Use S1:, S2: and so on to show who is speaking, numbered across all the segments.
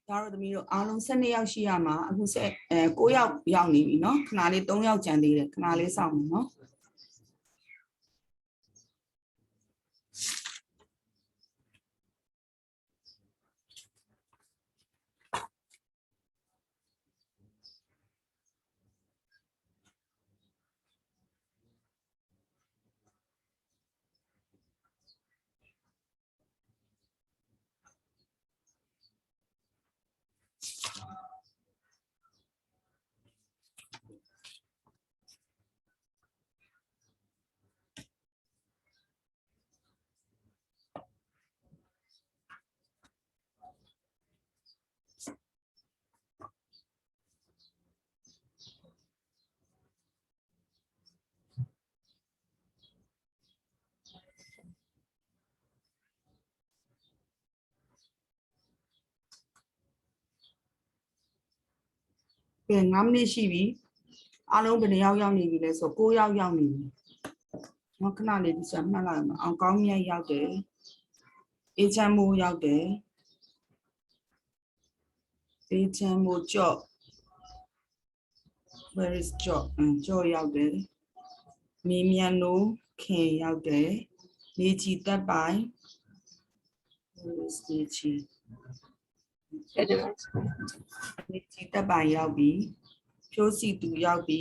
S1: ဒါတော့သမီးတို့အားလုံး12ယောက်ရှိရမှာအခု9ယောက်ရောက်နေပြီเนาะခဏလေး3ယောက်ကျန်သေးတယ်ခဏလေးစောင့်မယ်เนาะပြန်9မိနစ်ရှိပြီအားလုံးဘယ်နှယောက်ရောက်နေပြီလဲဆို9ယောက်ရောက်နေပြီเนาะခဏလေးဒီစမှတ်လိုက်မှာအောင်ကောင်းမြတ်ရောက်တယ်အေချမ်းမိုးရောက်တယ်အေချမ်းမိုးကြော့ where is ကြော့ရောက်တယ်မင်းမြန်နိုးခင်ရောက်တယ်နေချီတက်ပိုင် where is နေချီတက်ပိုင်ရောက်ပြီဖြိုးစီသူရောက်ပြီ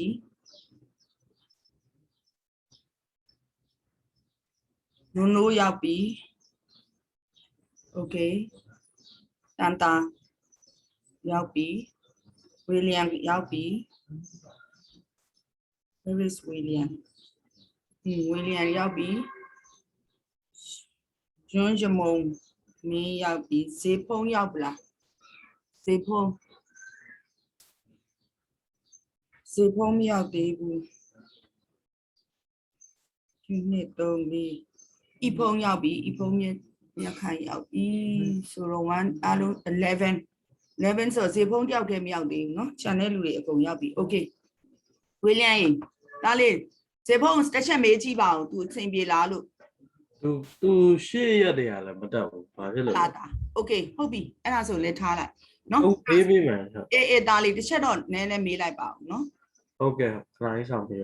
S1: နိုးရောက်ပြီโอเคတန်တာရောက်ပြီဝီလီယမ်ရောက်ပြီ where is William ဝီလီယမ်ရောက်ပြီဂျွန်းဂျမုံမင်းရောက်ပြီဇေဖုံးရောက်ပလားဇေဖုံးမရောက်သေးဘူးဒီနေ့တော့မီဤဖုံးရောက်ပြီဤဖုံးမြက်ခိုင်ရောက်ပြီဆိုတော့1အားလုံး11ဆိုဇေဖုံးတယောက်တည်းမရောက်သေးဘူးเนาะ channel လူတွေအကုန်ရောက်ပြီ okay ဝီလီယမ်ဒါလေးဇေဖုံးတစ်ချက်မေးကြည့်ပါဦး तू အဆင်ပြေလားလို့
S2: သူရှေ့ရက်တည်းရလည်းမတက်ဘူးဘာဖြစ်လို့လဲ
S1: โอเคဟုတ်ပြီအဲ့ဒါဆိုလဲထားလိုက်เนาะ
S2: ဟုတ်ပေးမယ်
S1: အေးဒါလေးတစ်ချက်တော့နည်းနည်းမေးလိုက်ပါဦးเนาะ
S2: ဟုတ်ကဲ့ခရိုင်းဆောင်ပေး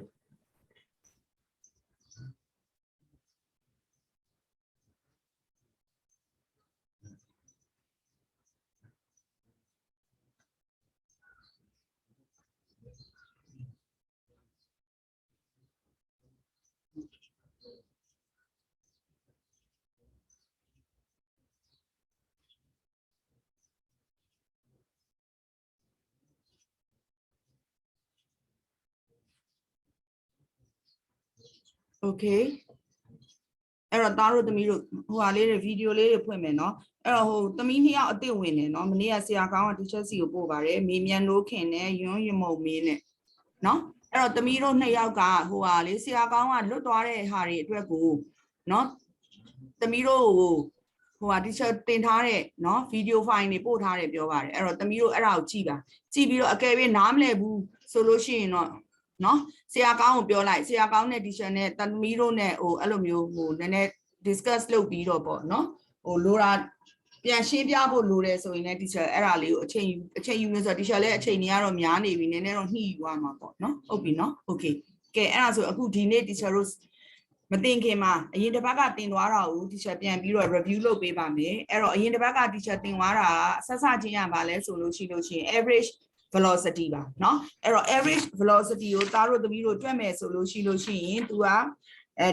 S1: โอเคအဲ့တော့သားတို့သမီးတို့ဟိုဟာလေးတွေဗီဒီယိုလေးတွေဖွင့်မယ်เนาะအဲ့တော့ဟိုသမီး2ယောက်အစ်စ်ဝင်နေเนาะမနေ့ကဆရာကောင်းကတီချက်စီကိုပို့ပါတယ်မေမြန်နိုးခင်နဲ့ယွန်းရမုံမင်းနဲ့เนาะအဲ့တော့သမီးတို့2ယောက်ကဟိုဟာလေးဆရာကောင်းကလွတ်သွားတဲ့ဟာတွေအတွက်ကိုเนาะသမီးတို့ဟိုဟာတီချက်တင်ထားတဲ့เนาะဗီဒီယိုဖိုင်တွေပို့ထားတယ်ပြောပါတယ်အဲ့တော့သမီးတို့အဲ့ဒါကိုကြည့်ပါကြည့်ပြီးတော့အကယ်၍နားမလည်ဘူးဆိုလို့ရှိရင်တော့เนาะဆရာကောင်းကိုပြောလိုက်ဆရာကောင်းနဲ့ teacher နဲ့သမီးတို့နဲ့ဟိုအဲ့လိုမျိုးဟိုနည်းနည်း discuss လုပ်ပြီးတော့ပေါ့เนาะဟိုလိုတာပြန်ရှင်းပြဖို့လိုတယ်ဆိုရင်လည်း teacher အဲ့ဒါလေးကိုအချိန်ယူနေဆို teacher လည်းအချိန်ကြီးကတော့များနေပြီနည်းနည်းတော့နှီးယူရမှာပေါ့เนาะဟုတ်ပြီเนาะ okay ကဲအဲ့ဒါဆိုအခုဒီနေ့ teacher တို့မတင်ခင်မှာအရင်တစ်ပတ်ကတင်သွားတာကို teacher ပြန်ပြီးတော့ review လုပ်ပေးပါမယ်အဲ့တော့အရင်တစ်ပတ်က teacher တင်သွားတာဆက်စချင်းရပါလဲဆိုလို့ရှိရင် average velocity ပါเนาะအဲ့တော့ average velocity ကိုသားတို့သမီးတို့တွက်မယ်ဆိုလို့ရှိရင် तू က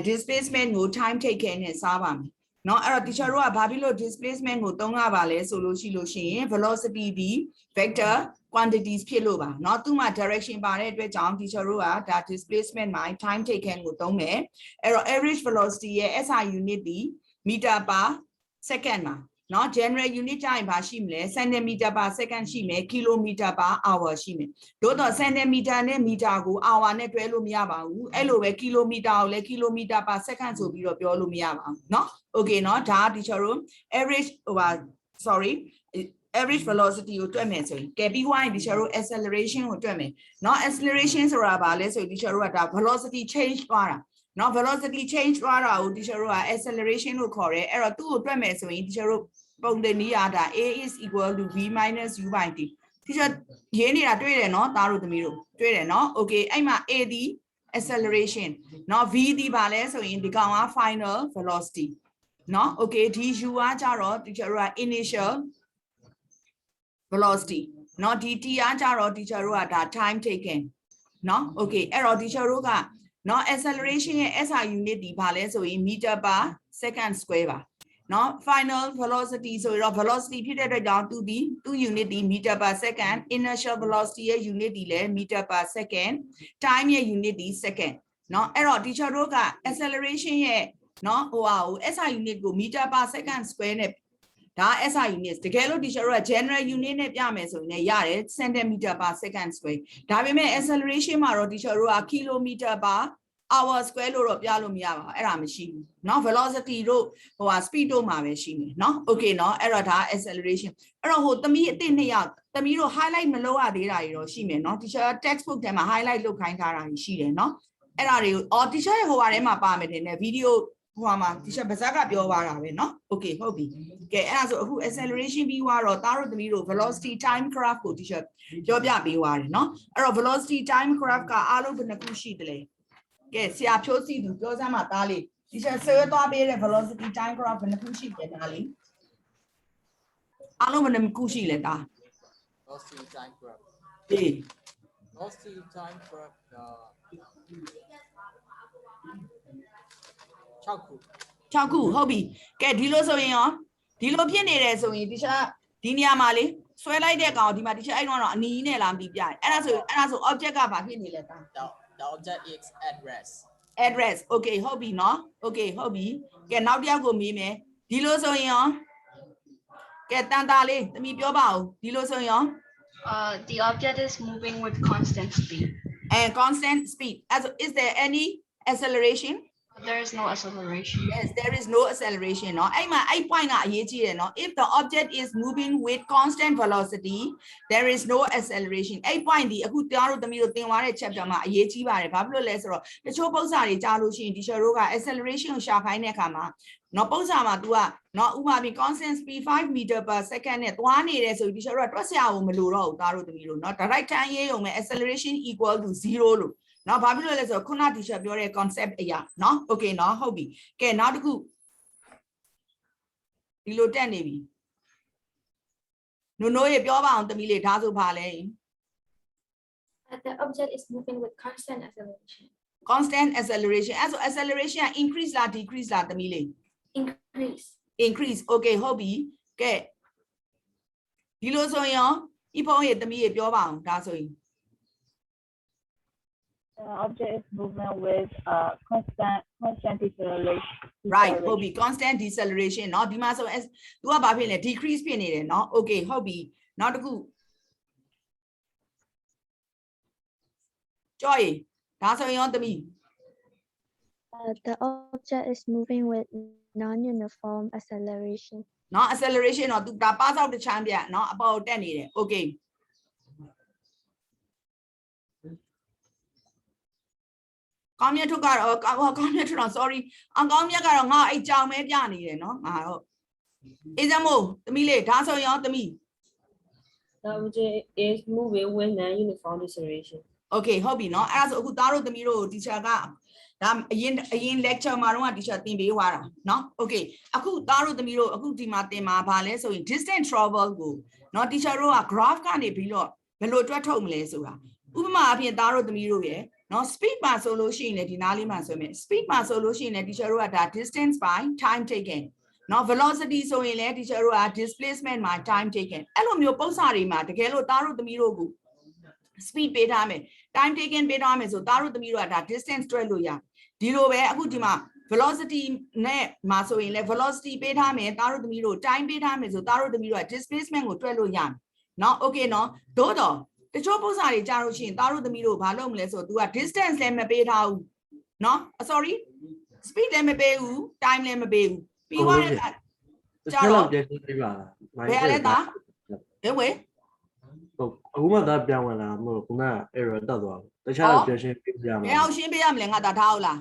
S1: displacement ကို time take care နဲ့စားပါမယ်เนาะအဲ့တော့ teacher တို့ကဘာဖြစ်လို့ displacement ကိုသုံးရပါလဲဆိုလို့ရှိရင် velocity ဒီ vector quantities ဖြစ်လို့ပါเนาะသူ့မှာ direction ပါတဲ့အတွက်ကြောင့် teacher တို့ကဒါ displacement မှာ time take care ကိုသုံးမယ်အဲ့တော့ average velocity ရဲ့ SI unit ဒီ meter per second မှာเนาะ general unit ကြရင်ဘာရှိမလဲ centimeter per second ရှိမယ် kilometer per hour ရှိမယ်တို့တော့ centimeter နဲ့ meter ကို hour နဲ့တွဲလို့မရပါဘူးအဲ့လိုပဲ kilometer ကိုလည်း kilometer per second ဆိုပြီးတော့ပြောလို့မရပါဘူးเนาะ okay เนาะဒါ teacher တို့ average average velocity ကိုတွက်မယ်ဆိုရင်ကဲပြီးွားရင် teacher တို့ acceleration ကိုတွက်မယ်เนาะ acceleration ဆိုတာဘာလဲဆိုရင် teacher တို့ကဒါ velocity change သွားတာเนาะ velocity change သွားတာကို teacher တို့က acceleration လို့ခေါ်တယ်အဲ့တော့သူ့ကိုတွက်မယ်ဆိုရင် teacher တို့ ပုံတင်နည်းအားဒါ a is equal to v minus u by t teacher ရေးနေတာတွေ့တယ်နော်သားတို့သမီးတို့တွေ့တယ်နော် okay အဲ့မှာ a ဒီ acceleration နော် v ဒီပါလဲဆိုရင်ဒီကောင်က final velocity နော် okay ဒီ u ကကြတော့ teacher တို့က initial velocity နော်ဒီ t ကကြတော့ teacher တို့ကဒါ time taken နော် okay အဲ့တော့ teacher တို့ကနော် acceleration ရဲ့ SI unit ဒီပါလဲဆိုရင် meter per second square ပါနော် final velocity ဆိုတော့ velocity ဖြစ်တဲ့အတွက်ကြောင့်သူ unit ဒီ meter per second inertial velocity ရဲ့ unit ဒီလဲ meter per second time ရဲ့ unit ဒီ second နော်အဲ့တော့ teacher တို့က acceleration ရဲ့နော်ဟိုဟာကို SI unit ကို meter per second square နဲ့ဒါ SI unit တကယ်လို့ teacher တို့က general unit နဲ့ပြမယ်ဆိုရင်လည်းရတယ် centimeter per second square ဒါပေမဲ့ acceleration မှာတော့ teacher တို့က kilometer per hour square လို့တော့ပြလို့မရပါဘူးအဲ့ဒါမရှိဘူးเนาะ velocity တို့ဟိုဟာ speed တို့မှာပဲရှိနေเนาะ okay เนาะအဲ့တော့ဒါ acceleration အဲ့တော့ဟိုသမီးအစ်နှစ်ယောက်သမီးတို့ highlight မလုပ်ရသေးတာတွေတော့ရှိမယ်เนาะ teacher textbook ထဲမှာ highlight လုပ်ခိုင်းထားတာတွေရှိတယ်เนาะအဲ့ဒါတွေကိုအော် teacher ရဲ့ဟိုဟာထဲမှာပါမယ်တင်တယ် video ဟိုဟာမှာ teacher ဗဇက်ကပြောသွားတာပဲเนาะ okay ဟုတ်ပြီကဲအဲ့ဒါဆိုအခု acceleration ပြီးသွားတော့သားတို့သမီးတို့ velocity time graph ကို teacher ပြောပြပေးသွားတယ်เนาะအဲ့တော့ velocity time graph ကအားလုံးဘယ်နှခုရှိတယ်လဲကဲဆရာဖြိုးစီသူပြောစမ်းပါသားလေးဒီချက်ဆွဲသွားပေးတဲ့ velocity time graph ဘယ်နှခုရှိလဲသားလေးအားလုံးဘယ်နှခုရှိလဲသား
S3: velocity time graph
S1: အေး
S3: velocity time graph 6ခု
S1: 6ခုဟုတ်ပြီကဲဒီလိုဆိုရင်ရောဒီလိုဖြစ်နေတယ်ဆိုရင်ဒီချက်ဒီနေရာမှာလေဆွဲလိုက်တဲ့ကောင်ဒီမှာဒီချက်အဲ့တော့အနီးနဲ့လားမသိပြတယ်အဲ့ဒါဆို object ကဘာဖြစ်နေလဲသား
S3: the object is at rest
S1: address okay ဟုတ်ပြီเนาะ okay ဟုတ်ပြီကဲနောက်တစ်ယောက်ကိုမေးမယ်ဒီလိုဆိုရင်ရောကဲတန်တာလေးသမီးပြောပါဦးဒီလိုဆိုရင်ရော
S4: The object is moving with constant speed.
S1: and constant speed as is there any acceleration
S4: There is no acceleration.
S1: yes there is no acceleration เนาะအဲ့မှာအဲ့ point ကအရေးကြီးတယ်เนาะ if the object is moving with constant velocity there is no acceleration အဲ့ point ဒီအခုတရားတို့သမီးတို့သင်သွားတဲ့ chapter မှာအရေးကြီးပါတယ်ဘာဖြစ်လို့လဲဆိုတော့တချို့ပုံစံတွေကြားလို့ရှိရင် teacher တို့က acceleration ကိုရှာခိုင်းတဲ့အခါမှာနော်ပုံစံမှာ तू ကနော်ဥပမာပြီး constant speed 5 meter per second နဲ့သွားနေတယ်ဆိုပြီး teacher တို့ကတွက်စရာကိုမလိုတော့ဘူးသားတို့သမီးတို့နော် direct time ရေးရုံပဲ acceleration equal to 0လို့နော်ဘာဖြစ်လို့လဲဆိုတော့ခုန teacher ပြောတဲ့ concept အရာနော် okay နော်ဟုတ်ပြီကဲနောက်တစ်ခုဒီလိုတက်နေပြီနိုးရေပြောပါအောင်သမီးလေးဒါဆိုပါလဲ
S5: The object is moving with constant acceleration.
S1: constant acceleration အဲ့ဆို acceleration က increase လား decrease လားသမီးလေး
S5: Increase.
S1: increase okay ဟုတ်ပြီကဲဒီလိုဆိုရင်ရောဤဖုန်းရေသမီးရေပြောပါအောင်ဒါဆိုရင်
S6: The object is moving with constant deceleration.
S1: right ဟုတ်ပြီ constant deceleration เนาะဒီမှာဆို तू ကဘာဖြစ်လဲ decrease ဖြစ်နေတယ်เนาะ okay ဟုတ်ပြီနောက်တစ်ခုကြော်ရေဒါဆိုရင်ရောသမီး
S5: The object is moving with non-uniform acceleration.
S1: เนาะ acceleration တော့ तू ဒါပါစောက်တစ်ချမ်းပြเนาะအပေါ်တက်နေတယ် okay ကောင်းမြတ်ထုတ်ကတော့ကောင်းမြတ်ထုတ်တော့ sorry အကောင်းမြတ်ကတော့ငါအဲ့ကြောင်မဲပြနေတယ်เนาะငါဟုတ်အေးစမို့သမီးလေးဒါဆိုရင်ရောသမီး
S7: The object is moving with non-uniform deceleration.
S1: okay ဟုတ်ပြီเนาะအဲ့ဒါဆိုအခုသားတို့သမီးတို့ teacher ကဒါအရင် lecture မှာတော့ teacher သင်ပေးသွားတာเนาะ okay အခုသားတို့သမီးတို့အခုဒီမှာသင်မှာဗာလဲဆိုရင် distance travel ကိုเนาะ teacher တို့က graph ကနေပြီးတော့ဘယ်လိုတွက်ထုတ်မလဲဆိုတာဥပမာအဖြစ်သားတို့သမီးတို့ရဲ့เนาะ speed မှာဆိုလို့ရှိရင်လည်းဒီနားလေးမှာဆိုရင် speed မှာဆိုလို့ရှိရင်လည်း teacher တို့ကဒါ distance by time taken เนาะ velocity ဆိုရင်လည်း teacher တို့က displacement by time taken အဲ့လိုမျိုးပုံစံတွေမှာတကယ်လို့သားတို့သမီးတို့ကို speed ပေးထားမယ် time taken ပေးထားမယ်ဆိုသားတို့သမီးတို့ကဒါ distance တွက်လို့ရဒီလိုပဲအခုဒီမှာ velocity နဲ့မှာဆိုရင်လည်း velocity ပေးထားမယ်သားတို့သမီးတို့ time ပေးထားမယ်ဆိုသားတို့သမီးတို့က displacement ကိုတွက်လို့ရမယ်เนาะ okay เนาะသို့တော့တချို့ပုံစံတွေကြားလို့ရှိရင်သားတို့သမီးတို့ဘာလုပ်မလဲဆို तू က distance လည်းမပေးထားဘူးเนาะ sorry speed လည်းမပေးဘူး time လည်းမပေးဘူးပြီးသွားတဲ့အခါကျတော့
S2: ပြန်ရှင်းပေးပါလား
S1: ဘယ်လဲသားဟဲ့ဝေး
S2: ဟုတ်အခုမှဒါပြန်ဝင်လာမဟုတ်ခုနက error တက်သွားတယ်တခြားတော့ပြန်ရှင်းပေးပြမှာ
S1: ဘယ်အောင်ရှင်းပေးရမလဲငါဒါထားဟုတ်လား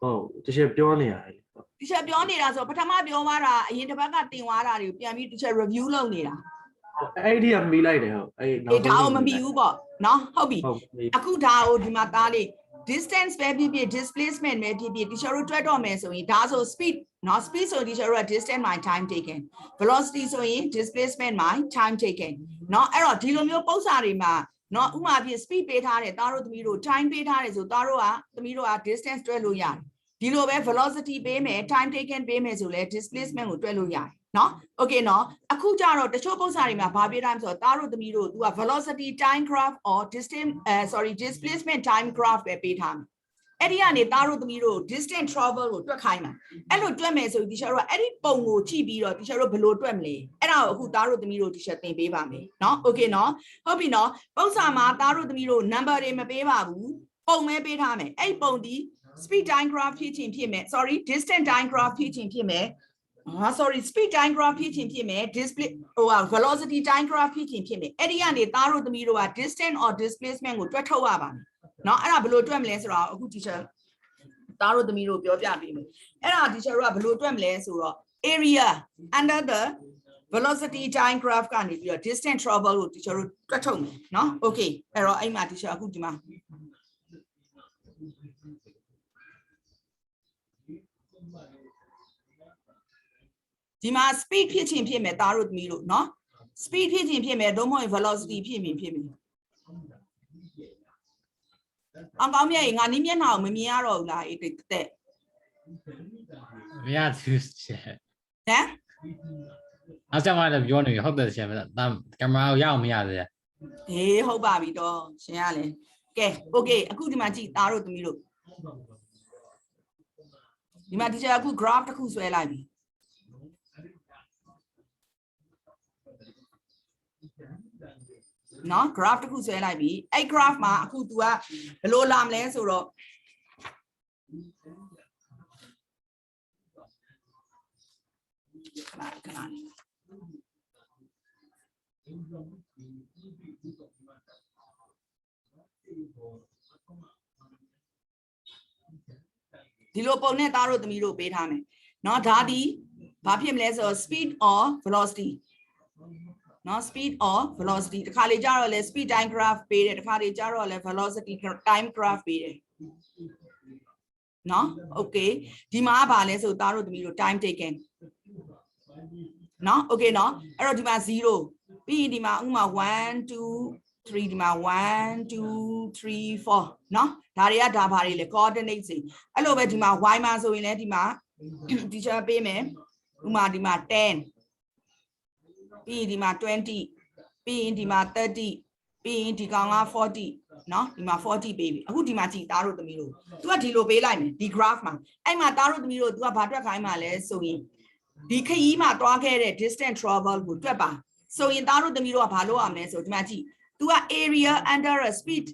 S2: ဟုတ်တခြားပြောနေရတယ်
S1: teacher ပြောနေတာဆိုပထမပြောသွားတာအရင်တစ်ပတ်ကတင်သွားတာတွေကိုပြန်ပြီး teacher review လုပ်နေတာ
S2: အဲ့ဒီကမီးလိုက်တယ်ဟုတ်အဲ့
S1: အေးဒါအောင်မမီဘူးပေါ့နော်ဟုတ်ပြီ
S2: ဟုတ်ပြီ
S1: အခုဒါကိုဒီမှာသားလေး distance ပဲဖြစ်ဖြစ် displacement ပဲဖြစ်ဖြစ် teacher တို့တွက်တော့မယ်ဆိုရင်ဒါဆို speed နော် speed ဆို teacher တို့က distance by time taken velocity ဆိုရင် displacement by time taken နော်အဲ့တော့ဒီလိုမျိုးပုံစံတွေမှာနော်ဥမာဖြစ် speed ပေးထားတယ်သားတို့သမီးတို့ time ပေးထားတယ်ဆိုသားတို့ကသမီးတို့က distance တွက်လို့ရတယ်ဒီလိုပဲ velocity ပေးမယ် time taken ပေးမယ်ဆိုလဲ displacement ကိုတွက်လို့ရတယ်နော် okay နော်အခုကြတော့တချို့ပုံစံတွေမှာဘာပေးထားမလဲဆိုတော့သားတို့သမီးတို့ तू က velocity time graph or distance displacement time graph ပဲပေးထားမယ်အဲ့ဒီကနေသားတို့သမီးတို့ distance travel ကိုတွက်ခိုင်းမှာအဲ့လိုတွက်မယ်ဆိုရင် teacher တို့ကအဲ့ဒီပုံကိုကြည့်ပြီးတော့ teacher တို့ဘယ်လိုတွက်မလဲအဲ့ဒါကိုအခုသားတို့သမီးတို့ teacher သင်ပေးပါမယ်နော် okay နော်ဟုတ်ပြီနော်ပုံစံမှာသားတို့သမီးတို့ number တွေမပေးပါဘူးပုံပဲပေးထားမယ်အဲ့ပုံဒီ speed time graph ဖြစ်ချင်းဖြစ်မယ် distance time graph ဖြစ်ချင်းဖြစ်မယ်speed time graph ဖြစ်ချင်းဖြစ်မယ် display velocity time graph ဖြစ်ချင်းဖြစ်မယ်အဲ့ဒီကနေသားတို့သမီးတို့က distance or displacement ကိုတွက်ထုတ်ရပါမယ်เนาะအဲ့ဒါဘယ်လိုတွက်မလဲဆိုတော့အခု teacher သားတို့သမီးတို့ပြောပြပေးမယ်အဲ့ဒါ teacher တို့ကဘယ်လိုတွက်မလဲဆိုတော့ area under the velocity time graph ကနေပြီးတော့ distance travel ကို teacher တို့တွက်ထုတ်မယ်เนาะ okay အဲ့တော့အဲ့မှာ teacher အခုဒီမှာဒီမှာ speed ဖြစ်ချင်းဖြစ်မယ်သားတို့သမီးတို့เนาะ speed ဖြစ်ချင်းဖြစ်မယ်တော့မဟုတ် velocity ဖြစ်မယ်အောင်ကောင်းမြတ်ငါနီးမျက်နှာကိုမမြင်ရတော့ဘူးလားအေးတဲ့
S8: မရဘူးရှင်
S1: ဟမ်
S8: အားကြောင့်လည်းပြောနေဟုတ်တယ်ရှင်ကင်မရာကိုရအောင်မရသေး
S1: ဟေးဟုတ်ပါပြီတော့ရှင်ရလဲကဲ okay အခုဒီမှာကြည့်သားတို့သမီးတို့ဒီမှာ teacher အခု graph တစ်ခုဆွဲလိုက်ပြီနော် graph တစ်ခုဆွဲလိုက်ပြီအဲ့ graph မှာအခု तू ကဘယ်လိုလာမလဲဆိုတော့ခဏလေးဒီလိုပုံနဲ့သားတို့သမီးတို့ပေးထားမယ်เนาะဒါဒီဘာဖြစ်မလဲဆိုတော့ speed or velocity နော် speed or velocity တခါလေကြတော့လဲ speed time graph ပေးတယ်တခါလေကြတော့လဲ velocity time graph ပေးတယ်နော် okay ဒီမှာကဘာလဲဆိုသားတို့သမီးတို့ time taken နော် okay နော်အဲ့တော့ဒီမှာ0ပြီးရင်ဒီမှာဥမာ1 2 3ဒီမှာ1 2 3 4နော်ဒါတွေကဒါဘာတွေလဲ coordinate တွေအဲ့လိုပဲဒီမှာ y မှာဆိုရင်လဲဒီမှာ teacher ပေးမယ်ဥမာဒီမှာ10ပြီးရင်ဒီမှာ20ပြီးရင်ဒီမှာ30ပြီးရင်ဒီကောင်က40เนาะဒီမှာ40ပေးပြီအခုဒီမှာကြည်သားတို့သမီးတို့ तू ကဒီလိုပေးလိုက်မယ်ဒီ graph မှာအဲ့မှာသားတို့သမီးတို့ तू ကဘာတွက်ခိုင်းမှာလဲဆိုရင်ဒီခရီးမှာတွားခဲ့တဲ့ distance travel ကိုတွက်ပါဆိုရင်သားတို့သမီးတို့ကဘာလုပ်ရမလဲဆိုဒီမှာကြည့် तू က area under a speed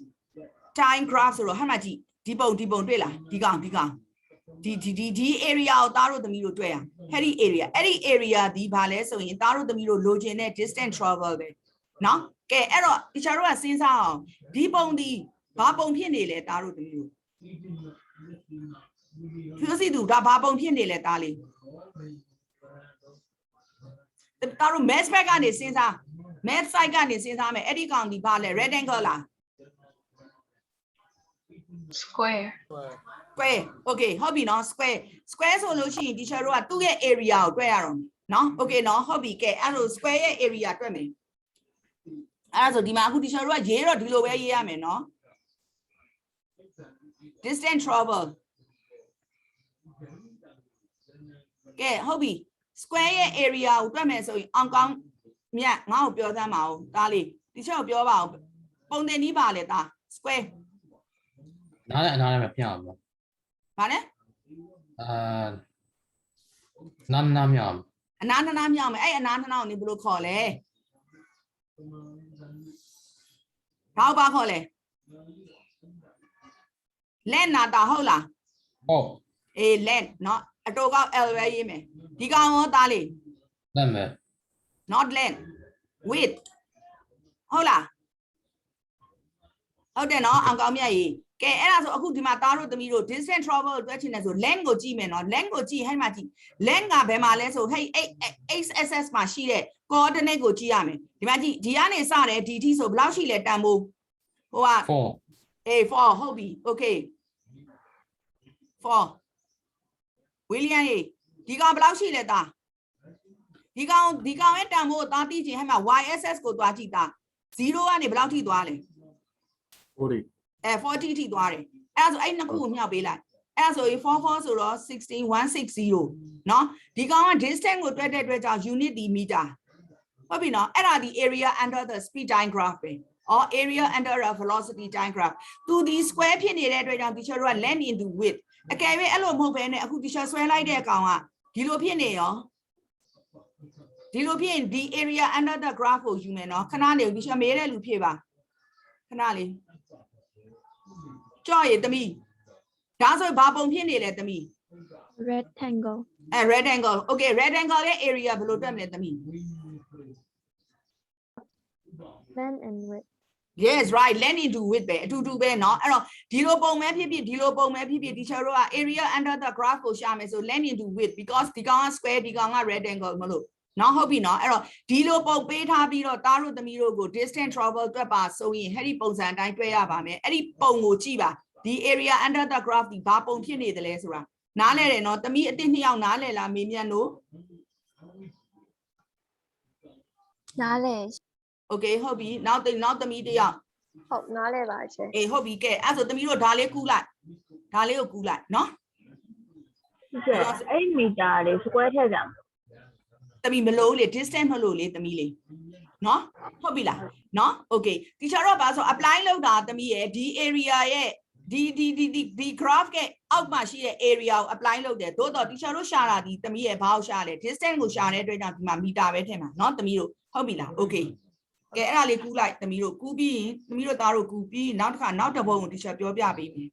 S1: time graph ဆိုတော့ဟဲ့မှာကြည့်ဒီပုံတွေ့လားဒီကောင်ဒီ area ကိုသားတို့သမီးတို့တွေ့ရအဲ့ဒီ area ဒီဘာလဲဆိုရင်သားတို့သမီးတို့လိုချင်တဲ့ distance travel ပဲเนาะကဲအဲ့တော့ teacher တို့ကစဉ်းစားအောင်ဒီပုံဒီဘာပုံဖြစ်နေလဲသားတို့သမီးတို့ဖြစ်စီသူဒါဘာပုံဖြစ်နေလဲသားလေးသားတို့ math back ကနေစဉ်းစား math side ကနေစဉ်းစားမယ်အဲ့ဒီကောင်ဒီဘာလဲ rectangle လား
S4: Square.
S1: square okay ဟုတ်ပြီနော် square ဆိုလို့ရှိရင် teacher တို့ကသူ့ရဲ့ area ကိုတွက်ရတော့မယ်နော် okay နော်ဟုတ်ပြီကဲအဲ့လို square ရဲ့ area တွက်မယ်အဲ့ဒါဆိုဒီမှာအခု teacher တို့ကရေးတော့ဒီလိုပဲရေးရမယ်နော် distance travel ကဲဟုတ်ပြီ square ရဲ့ area ကိုတွက်မယ်ဆိုရင်အောင်ကောင်းမြတ်ငါ့ကိုပြောသမ်းပါဦးဒါလေး teacher ကိုပြောပါဦးပုံသင်နည်းပါလေဒါ square
S8: နားနဲ့အနားနဲ့မပြောင်းဘူး
S1: ဘာလဲ
S8: နားမြောင်
S1: အနားနားမြောင်မယ်အဲ့အနားနားကိုနေဘယ်လိုခေါ်လဲဘာခေါ်လဲလက်နာတာဟုတ်လား
S8: ဟုတ်
S1: အေးလက်เนาะအတိုကောက် L ပဲရေးမယ်ဒီကောင်ရောသားလေး
S8: လက်မယ်
S1: not length width ဟုတ်လား ဟုတ်တယ်နော်အောင်ကောင်းမြတ်ကြီးကဲအဲ့ဒါဆိုအခုဒီမှာသားတို့သမီးတို့ distance travel တွက်ချင်တယ်ဆို length ကိုကြည့်မယ်နော် length ကိုကြည့်ဟဲ့မှာကြည့် length ကဘယ်မှာလဲဆိုဟဲ့ axis မှာရှိတဲ့ coordinate ကိုကြည့်ရမယ်ဒီမှာကြည့်ဒီကနေစတယ်ဒီထိဆိုဘယ်လောက်ရှိလဲတန်ဖိုးဟိုက
S8: 4
S1: 4ဟုတ်ပြီ okay 4 William ရေဒီကောင်ဘယ်လောက်ရှိလဲသားဒီကောင်ရဲ့တန်ဖိုးကိုသားသိချင်ဟဲ့မှာ y-axis ကိုသွားကြည့်သား0ကနေဘယ်လောက်ထိသွားလဲ
S2: 40
S1: 40ထိသွားတယ်အဲ့ဒါဆိုအဲ့နှစ်ခုကိုမြောက်ပေးလိုက်အဲ့ဒါဆိုရင်44ဆိုတော့16160เนาะဒီကောင်က distance ကိုတွက်တဲ့အတွက်ကြောင့် unit ဒီ meter ဟုတ်ပြီเนาะအဲ့ဒါဒီ area under the speed time graph ပဲ or area under a velocity time graph သူဒီ square ဖြစ်နေတဲ့အတွက်ကြောင့် teacher တို့က length into width အကယ်၍အဲ့လိုမဟုတ်ဘဲနဲ့အခု teacher ဆွဲလိုက်တဲ့အကောင်ကဒီလိုဖြစ်နေရောဒီလိုဖြစ်ရင်ဒီ area under the graph ကိုယူမယ်เนาะခဏနေ teacher မေးတဲ့လူဖြေပါခဏလေးကြောက်ရည်သမီးဒါဆိုဘာပုံဖြစ်နေလဲသမီး
S5: rectangle
S1: rectangle okay rectangle ရဲ့ area ဘယ်လိုတွက်မလဲသမီး
S5: length and width
S1: yes right length into width ပဲအတူတူပဲเนาะအဲ့တော့ဒီလိုပုံမဲဖြစ်ဖြစ်ဒီလိုပုံမဲဖြစ်ဖြစ် teacher တို့က area under the graph ကိုရှာမယ်ဆို length into width because ဒီကောင်က square ဒီကောင်က rectangle မလို့နော်ဟုတ်ပြီနော်အဲ့တော့ဒီလိုပုံပေးထားပြီးတော့သားတို့သမီးတို့ကို distance travel တွက်ပါဆိုရင်အဲ့ဒီပုံစံအတိုင်းတွက်ရပါမယ်အဲ့ဒီပုံကိုကြည့်ပါဒီ area under the graph ဒီဘာပုံဖြစ်နေတယ်လဲဆိုတာနားလဲတယ်နော်သမီးအစ်နှစ်ယောက်နားလဲလားမေးမြန်းလို့
S5: နားလဲ
S1: okay ဟုတ်ပြီနောက်သမီးတစ်ယောက်
S5: ဟုတ်နားလဲပါရှင်
S1: အေးဟုတ်ပြီကဲအဲ့ဆိုသမီးတို့ဒါလေးကူးလိုက်ဒါလေးကိုကူးလိုက်နော်
S6: အဲ့မီတာလေး square ထည့်ကြမှာ
S1: သမီးမလို့လေ distance မလို့လေသမီးလေးနော်ဟုတ်ပြီလားနော် okay teacher တော့ဘာဆို apply လုပ်တာသမီးရဲ့ဒီ area ရဲ့ဒီ graph ကအောက်မှာရှိတဲ့ area ကို apply လုပ်တယ်သို့တော့ teacher တို့ရှာတာဒီသမီးရဲ့ဘာကိုရှာလဲ distance ကိုရှာတဲ့အတွက်ကြောင့်ဒီမှာ meter ပဲထည့်မှာနော်သမီးတို့ဟုတ်ပြီလား okay ကဲအဲ့ဒါလေးကူးလိုက်သမီးတို့ကူးပြီးရင်သမီးတို့သားတို့ကူးပြီးနောက်တစ်ခါနောက်တစ်ပုံကို teacher ပြောပြပေးမယ်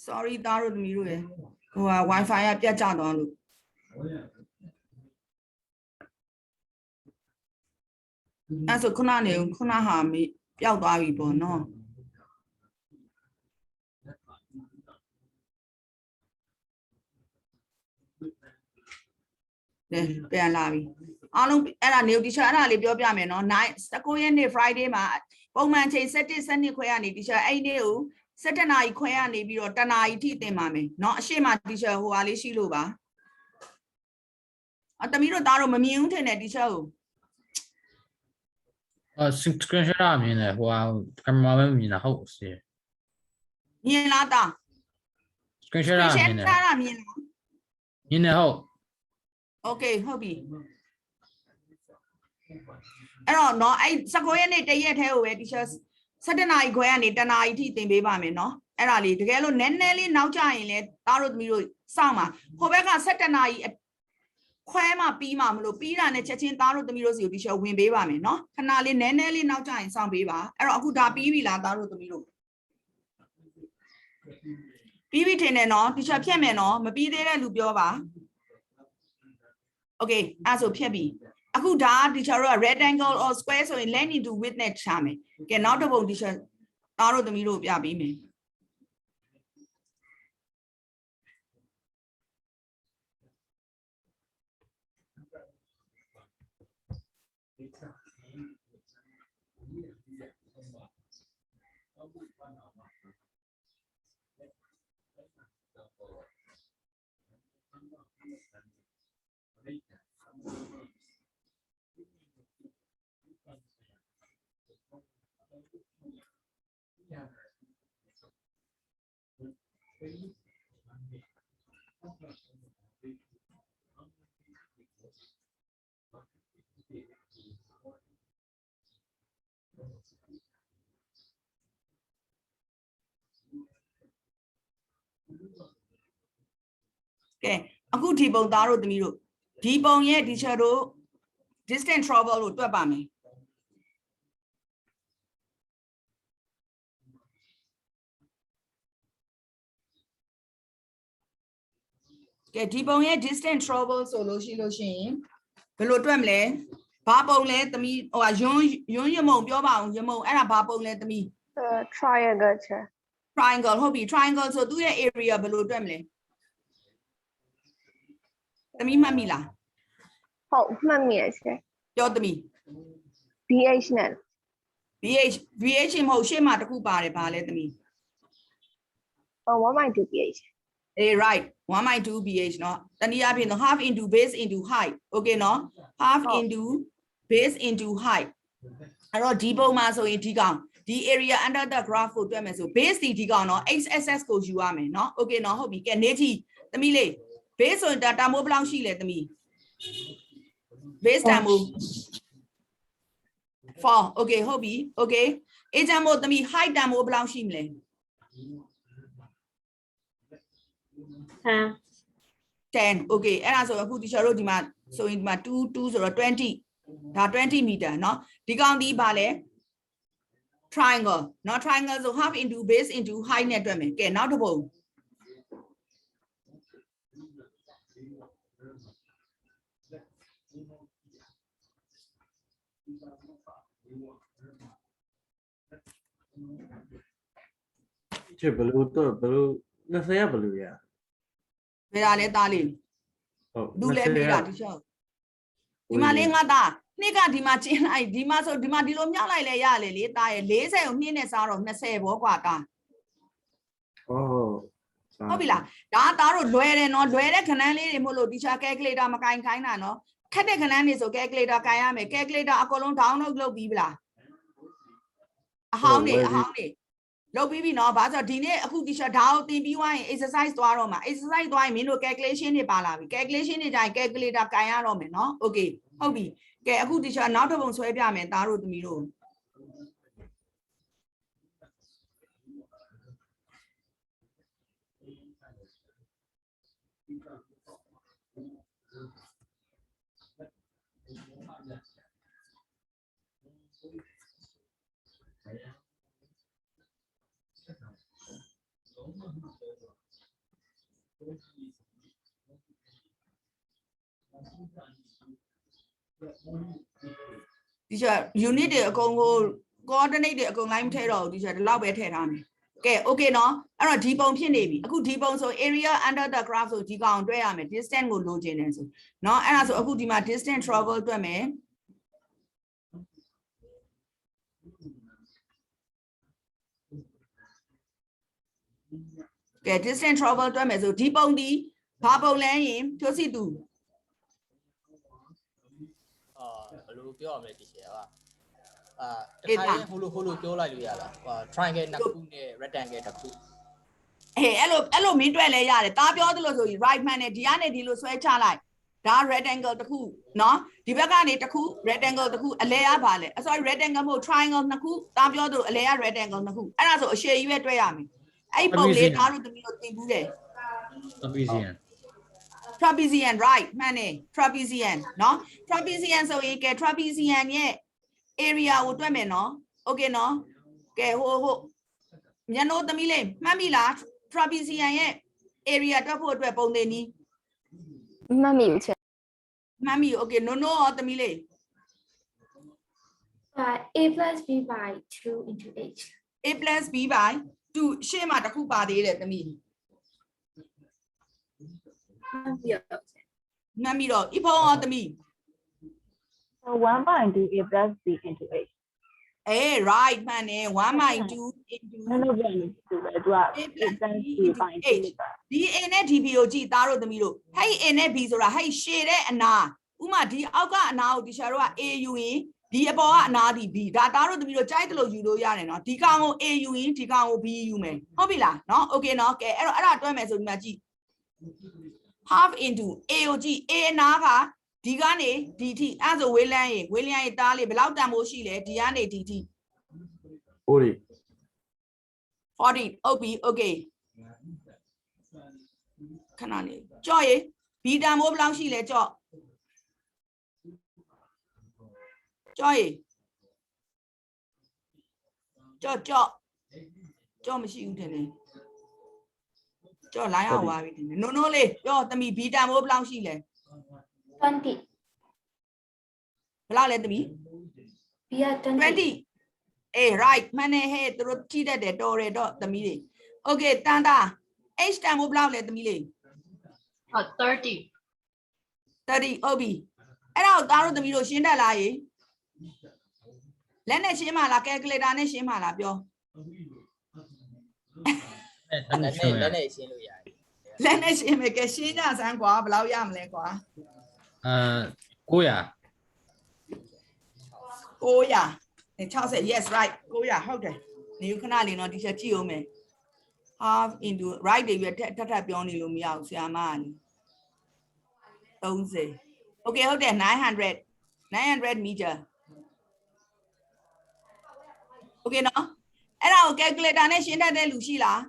S1: sorry သားတို့သမီးတို့ရယ်ဟိုဟာ wifi ကပြတ်ကျသွားလို့အဲ့ဆိုခုနနေခုနဟာမေးပျောက်သွားပြီပေါ့နော်ပြန်လာပြီအားလုံးအဲ့ဒါနေ teacher အဲ့ဒါလေးပြောပြမယ်နော်19ရက်နေ့ Friday မှာပုံမှန်ချိန်7 7ခွဲကနေ teacher အဲ့နေ့ကို7နာရီခွဲကနေပြီးတော့တနာရီထိသင်ပါမယ်เนาะအရှိမ teacher ဟိုဟာလေးရှိလို့ပါအတမီးတို့သားတို့မမြင်ဘူးထင်တယ် teacher ကို
S8: screenshot ရမြင်တယ်ဟိုကင်မရာမမြင်တာဟုတ်စီ
S1: မြင်လားသား
S8: screenshot ရမြင်တယ်
S1: မြင်လား
S8: မြင်တယ်ဟုတ်
S1: okay ဟုတ်ပြီအဲ့တော့เนาะအဲ့19ရက်နေ့တရက်ထဲကိုပဲ teacher 7နာရီခွဲကနေတနာရီထိသင်ပေးပါမယ်เนาะအဲ့ဒါလေးတကယ်လို့နည်းနည်းလေးနောက်ကျရင်လည်းသားတို့သမီးတို့စောင့်ပါဟိုဘက်က7နာရီခွဲမှပြီးမှမလို့ပြီးတာနဲ့ချက်ချင်းသားတို့သမီးတို့စီကို teacher ဝင်ပေးပါမယ်เนาะခဏလေးနည်းနည်းလေးနောက်ကျရင်စောင့်ပေးပါအဲ့တော့အခုဒါပြီးပြီလားသားတို့သမီးတို့ပြီးပြီထင်တယ်เนาะ teacher ဖြတ်မယ်เนาะမပြီးသေးတဲ့လူပြောပါ okay အဲ့ဆိုဖြတ်ပြီအခုဒါ teacher တို့က rectangle or square ဆိုရင် length into width နဲ့ရှာမယ်ကဲနောက်တစ်ပုံ teacher သားတို့သမီးတို့ပြပေးမယ်ကဲအခုဒီပုံသားတို့သမီးတို့ဒီပုံရဲ့ teacher တို့ distance travel လို့တွက်ပါမယ်ကဲဒီပုံရဲ့ distance travel ဆိုလို့ရှိရင်ဘယ်လိုတွက်မလဲဘာပုံလဲသမီးဟိုကယွန်းရမုံပြောပါအောင်ရမုံအဲ့ဒါဘာပုံလဲသမီး
S5: triangle ချာ
S1: triangle ဟုတ်ပြီ triangle ဆိုသူ့ရဲ့ area ဘယ်လိုတွက်မလဲသမီးမှတ်မိလား
S5: ဟုတ်မှတ်မိရဲ့ချာ
S1: ပြောသမီး
S5: BH နဲ့
S1: BH မဟုတ်ရှေ့မှာတစ်ခုပါတယ်ဘာလဲသမီး
S5: 1.2 BH
S1: right 1.2 BH เนาะတနည်းအားဖြင့် half into base into height okay เนาะ half into base into height အဲ့တော့ဒီပုံမှာဆိုရင်ဒီကောင်ဒီ area under the graph ကိုတွက်မယ်ဆို base ဒီကောင်เนาะ x-axis ကိုယူရမယ်เนาะ okay เนาะဟုတ်ပြီကဲနေတီသမီးလေး base ဆိုရင်တာမိုးဘယ်လောက်ရှိလဲသမီး base တန်မိုး 4 okay ဟုတ်ပြီ okay အေးချမ်းမို့သမီး height တန်မိုးဘယ်လောက်ရှိမလဲ10 okay အဲ့ဒါဆိုအခု teacher တို့ဒီမှာဆိုရင်ဒီမှာ2ဆိုတော့20ဒါ20 meter เนาะဒီကောင်ဒီပါလဲ triangle เนาะ triangle ဆို half into base into height နဲ့တွက်မယ်ကဲနောက်တစ်ပုံ
S2: ချစ်ဘလူးတော့ဘလူး20ရဘလူးရ
S1: ဘယ်လာလဲသားလေး
S2: ဟုတ်
S1: သူလဲပေးတာ teacher ဒီမှာလေးငါသားနှစ်ကဒီမှာကျင်းလိုက်ဒီမှာဆိုဒီမှာဒီလိုမြောက်လိုက်လဲရလေလေသားရဲ့40ကိုနှစ်နဲ့စားတော့20ဘောကွာသား ဟုတ်ပြီလားဒါသားတို့လွယ်တယ်နော်လွယ်တဲ့ခဏန်းလေးတွေမို့လို့ teacher calculator မကင်ခိုင်းတာနော်ခက်တဲ့ခဏန်းတွေဆို calculator ကင်ရမယ် calculator အကုန်လုံး download လုပ်ပြီးပြီလားအဟောင်းနေလုပ်ပြီးပြီနော်ဘာလို့ဆိုဒီနေ့အခု teacher ဒါကိုသင်ပြီးွားရင် exercise သွားတော့မှာ exercise သွားရင်မင်းတို့ calculation တွေပါလာပြီ calculation တွေကြရင် calculator ကင်ရတော့မယ်နော် okay ဟုတ်ပြီကဲအခု teacher နောက်တစ်ပုံဆွဲပြမယ်သားတို့သမီးတို့ teacher unit တွေအကုန်ကို coordinate တွေအကုန် line မထည့်တော့ဘူး teacher ဒီလောက်ပဲထည့်ထားမယ်ကဲ okay နော်အဲ့တော့ဒီပုံဖြစ်နေပြီအခုဒီပုံဆို area under the graph ဆိုဒီကောင်တွဲရမယ် distance ကိုလိုချင်တယ်ဆိုနော်အဲ့ဒါဆိုအခုဒီမှာ distance travel တွက်မယ်ကဲ distance travel တွက်မယ်ဆိုဒီပုံဒီဘာပုံလဲရင်ဖြိုးစီသူ
S3: ဘယ်လိုပြောရမလဲဒီရှယ်ကတခါရင်ဟိုလိုပြောလိုက်လို့ရလားtriangle နှစ်ခုနဲ့ rectangle တစ်ခု
S1: အဲ့လိုမင်းတွက်လဲရတယ်တားပြောသလိုဆိုရင် right man နဲ့ဒီကနေဒီလိုဆွဲချလိုက်ဒါ rectangle တစ်ခုเนาะဒီဘက်ကနေတစ်ခု rectangle တစ်ခုအလဲရပါလေ sorry rectangle မဟုတ် triangle နှစ်ခုတားပြောသလိုအလဲရ rectangle နှစ်ခုအဲ့ဒါဆိုအရှည်ကြီးပဲတွက်ရမယ်အဲ့ပုံလေးသားတို့တမီးတို့သင်ဘူးတယ် trapezium right မှန်တယ် trapezium เนาะ trapezium ဆိုရင်ကဲ trapezium ရဲ့ area ကိုတွက်မယ်เนาะ okay เนาะကဲဟိုညနိုးသမီးလေးမှတ်မိလား trapezium ရဲ့ area တွက်ဖို့အတွက်ပုံသင်နည်း
S5: မှတ်မိဘူးချက်
S1: မှတ်မိ okay နိုးရောသမီးလေး
S4: A plus B by 2 into H.
S1: a plus b by 2ရှေ့မှာတစ်ခုပါသေးတယ်သမီးမှတ်မိတော့ဤပုံရောသမီး
S6: So 1/2 A plus B into H.
S1: right မှန်တယ် 1/2 into
S6: နည်းနည်းပြန်လို့သူပဲသူက A plus B by 2
S1: ဒီ a နဲ့ db ကိုကြည့်သားတို့သမီးတို့ဟဲ့ a နဲ့ b ဆိုတာဟဲ့ရှည်တဲ့အနာဥမာဒီအောက်ကအနာကိုဒီရှာတို့က a ယူရင်ဒီအပေါ်ကအနာဒီ b ဒါသားတို့သမီးတို့ကြိုက်တယ်လို့ယူလို့ရတယ်နော်ဒီကောင်ကို a ယူရင်ဒီကောင်ကို b ယူမယ်ဟုတ်ပြီလားနော် okay နော်ကဲအဲ့တော့အဲ့ဒါတွဲမယ်ဆိုဒီမှာကြည့် half into a ကိုကြည့် a အနာကဒီကနေဒီထိအဲ့ဆိုဝေးလန်းရေးသားလေးဘယ်လောက်တန်ဖိုးရှိလဲဒီကနေဒီထိ
S2: 40
S1: 40 ဟုတ်ပြီ okay ခဏလေးကြော့ရေဘီတန်မိုးဘယ်လောက်ရှိလဲကြော့ရေကြော့မရှိဘူးထင်တယ်ကြော့လိုင်းအောင်သွားပြီထင်တယ်နိုးလေးကြော့သမီးဘီတန်မိုးဘယ်လောက်ရှိလဲ
S4: 20.
S1: ဘယ်လောက်လဲသမီး
S4: B are 20.
S1: right မှန်တယ်ဟဲ့သူတို့ကြည့်တတ်တယ်တော်တယ်တော့သမီးလေး okay တန်တာ h တန်မိုးဘယ်လောက်လဲသမီးလေး
S4: 30.
S1: 30ဟုတ်ပြီအဲ့ဒါကိုသားတို့သမီးတို့ရှင်းတတ်လားရေလက်နဲ့ရှင်းမှာလား calculator နဲ့ရှင်းမှာလားပြော
S3: လက်နဲ့ရှင်းလို့ရတယ်
S1: လက်နဲ့ရှင်းမယ်ကဲရှင်းကြစမ်းကွာဘယ်လောက်ရမလဲကွာ
S8: 900
S1: 60 yes right 900ဟုတ်တယ်နေခဏလေးနော်ဒီချက်ကြည့်အောင်မယ် half into right တွေပြထပ်ပြောနေလို့မရဘူးဆရာမက30 okay ဟုတ်တယ်900 meter okay နော်အဲ့ဒါကို calculator နဲ့ရှင်းတတ်တဲ့လူရှိလား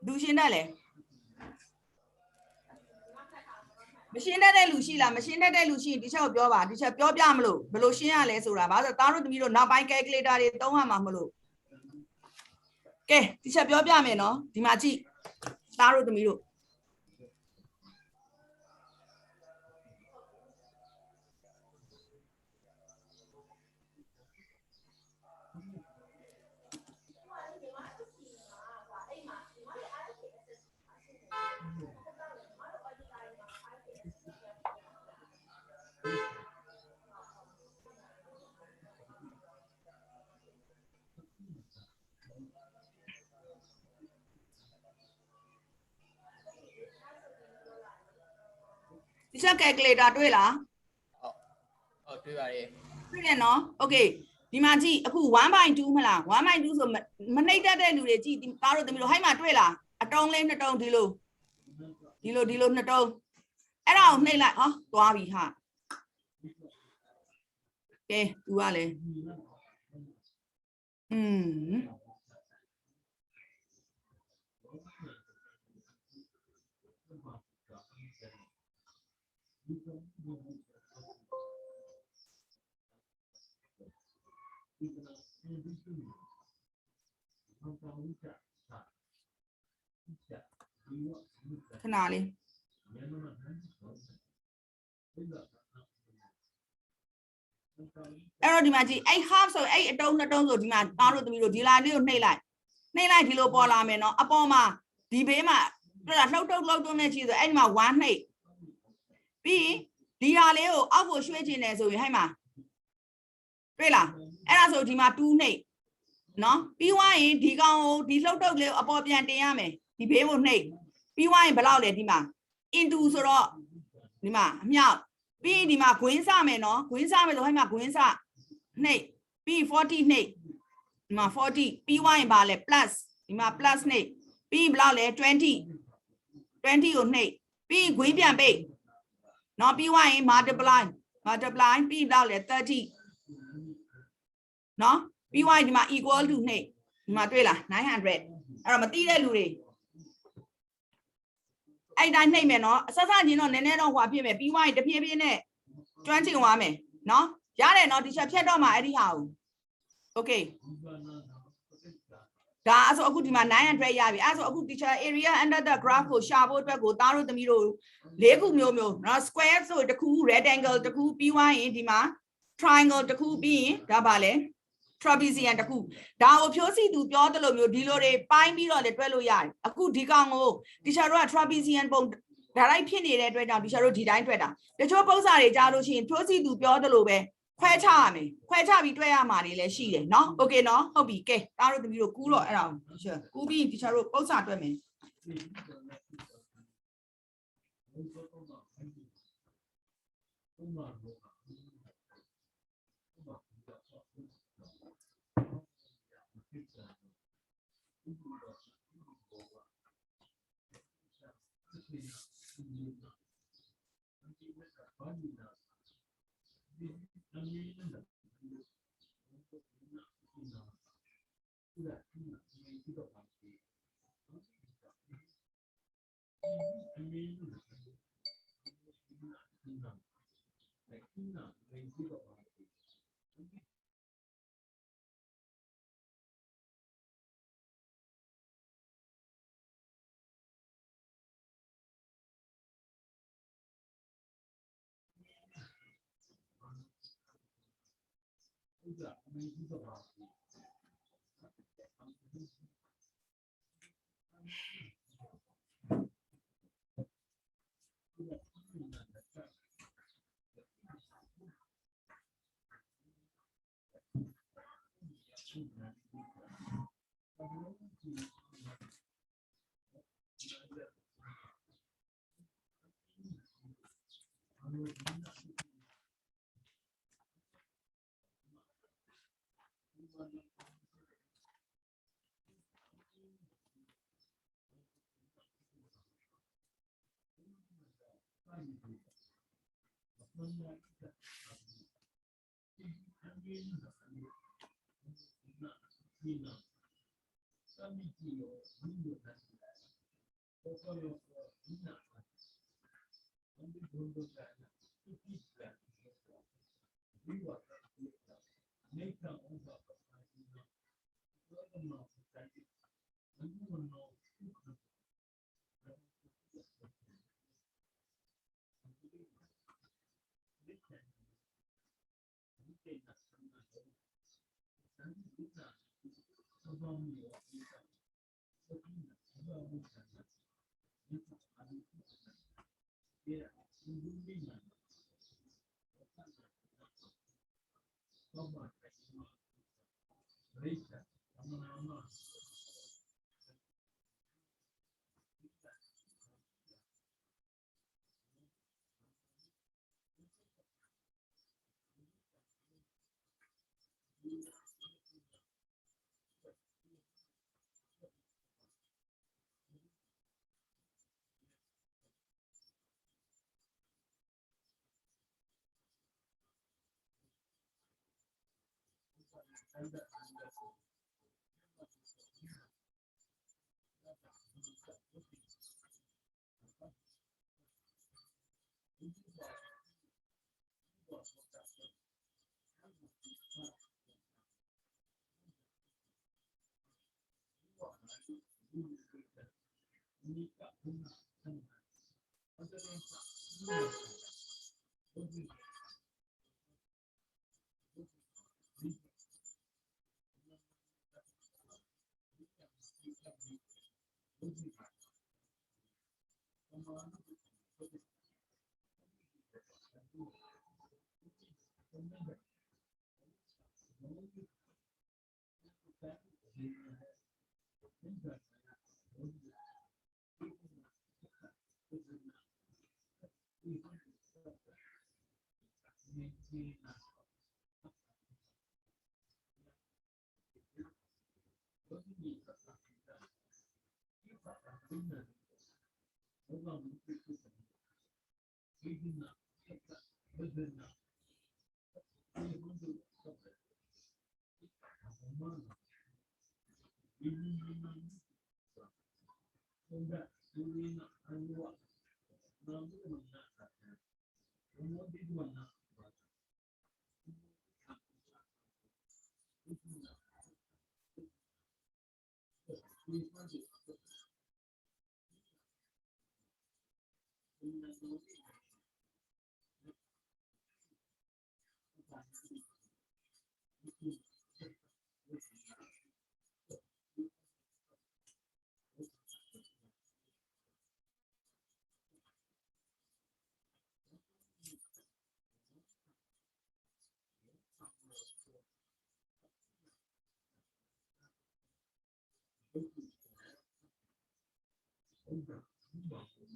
S1: လူရှင်းတတ်လဲမရှင်းတတ်တဲ့လူရှိလားမရှင်းတတ်တဲ့လူရှိရင်ဒီချက်ကိုပြောပါဒီချက်ပြောပြမလို့ဘယ်လိုရှင်းရလဲဆိုတာဘာလို့သားတို့သမီးတို့နောက်ပိုင်း calculator တွေသုံးရမှာမလို့ကဲဒီချက်ပြောပြမယ်နော်ဒီမှာကြည့်သားတို့သမီးတို့ဒီချက် calculator တွေ့လား
S3: ဟုတ်တွေ့ပါရဲ့
S1: တွေ့ရနော် okay ဒီမှာကြည့်အခု 1/2 မလား 1/2 ဆိုမနှိမ့်တတ်တဲ့လူတွေကြည့်သားတို့သမီးတို့ဟိုက်မှာတွေ့လားအတုံးလေးနှစ်တုံးဒီလိုနှစ်တုံးအဲ့ဒါကိုနှိမ့်လိုက်ဟောသွားပြီဟာကဲ तू ကလည်း ခဏလေးအဲ့တော့ဒီမှာကြည့်အဲ့ half ဆိုအဲ့အတုံးနှစ်တုံးဆိုဒီမှာသားတို့သမီးတို့ဒီ line လေးကိုနှိပ်လိုက်ဒီလိုပေါ်လာမယ်နော်အပေါ်မှာဒီဘေးမှာတွေ့လားလှုပ်တုံးနဲ့ချီဆိုအဲ့ဒီမှာ1နှိပ်ပြီးဒီဟာလေးကိုအောက်ကိုရွှေ့ချင်တယ်ဆိုရင်ဟဲ့မှာတွေ့လားအဲ့ဒါဆိုဒီမှာ2နှိပ်နော်ပြီးွားရင်ဒီကောင်ကိုဒီလှုပ်တုံးလေးကိုအပေါ်ပြန်တင်ရမယ်ဒီဘေးကိုနှိပ်ပြီးွားရင်ဘယ်လောက်လဲဒီမှာ into ဆိုတော့ဒီမှာအမြောက်ပြီးဒီမှာဂွင်းစမယ်နော်ဂွင်းစမယ်ဆိုဟိုမှာဂွင်းစနှိပ်ပြီး40နှိပ်ဒီမှာ40ပြီးွားရင်ပါလဲ plus ဒီမှာ plus နှိပ်ပြီးဘယ်လောက်လဲ20ကိုနှိပ်ပြီးဂွင်းပြန်ပိတ်နော်ပြီးွားရင် multiply ပြီးတော့လဲ30နော်ပြီးွားရင်ဒီမှာ equal to နှိပ်ဒီမှာတွေ့လား900အဲ့တော့မသိတဲ့လူတွေအဲ့တိုင်းနှိပ်မယ်နော်အဆက်ဆက်ချင်းတော့နည်းနည်းတော့ဟွာဖြစ်မယ်ပြီးွားရင်တဖြည်းဖြည်းနဲ့ကျွမ်းကျင်သွားမယ်နော်ရတယ်နော်ဒီချက်ဖြတ်တော့မှအဲ့ဒီဟာကို okay ဒါအဲ့ဆိုအခုဒီမှာ900ရပြီအဲ့ဆိုအခု teacher area under the graph ကိုရှာဖို့အတွက်ကိုသားတို့သမီးတို့၄ခုမျိုးနော် square ဆိုတစ်ခု rectangle တစ်ခုပြီးွားရင်ဒီမှာ triangle တစ်ခုပြီးရင်ဒါပါလဲ trapezium တစ်ခုဒါကိုဖြိုးစီသူပြောသလိုမျိုးဒီလိုတွေပိုင်းပြီးတော့လည်းတွဲလို့ရတယ်အခုဒီကောင်ကို teacher တို့က trapezium ပုံဒါလိုက်ဖြစ်နေတဲ့အတွက်ကြောင့် teacher တို့ဒီတိုင်းတွဲတာတချို့ပုံစံတွေကြားလို့ရှိရင်ဖြိုးစီသူပြောသလိုပဲခွဲချရမယ်ခွဲချပြီးတွဲရမှာတွေလည်းရှိတယ်เนาะ okay เนาะဟုတ်ပြီကဲသားတို့သမီးတို့ကူးတော့အဲ့ဒါကို teacher ကူးပြီး teacher တို့ပုံစံတွဲမယ်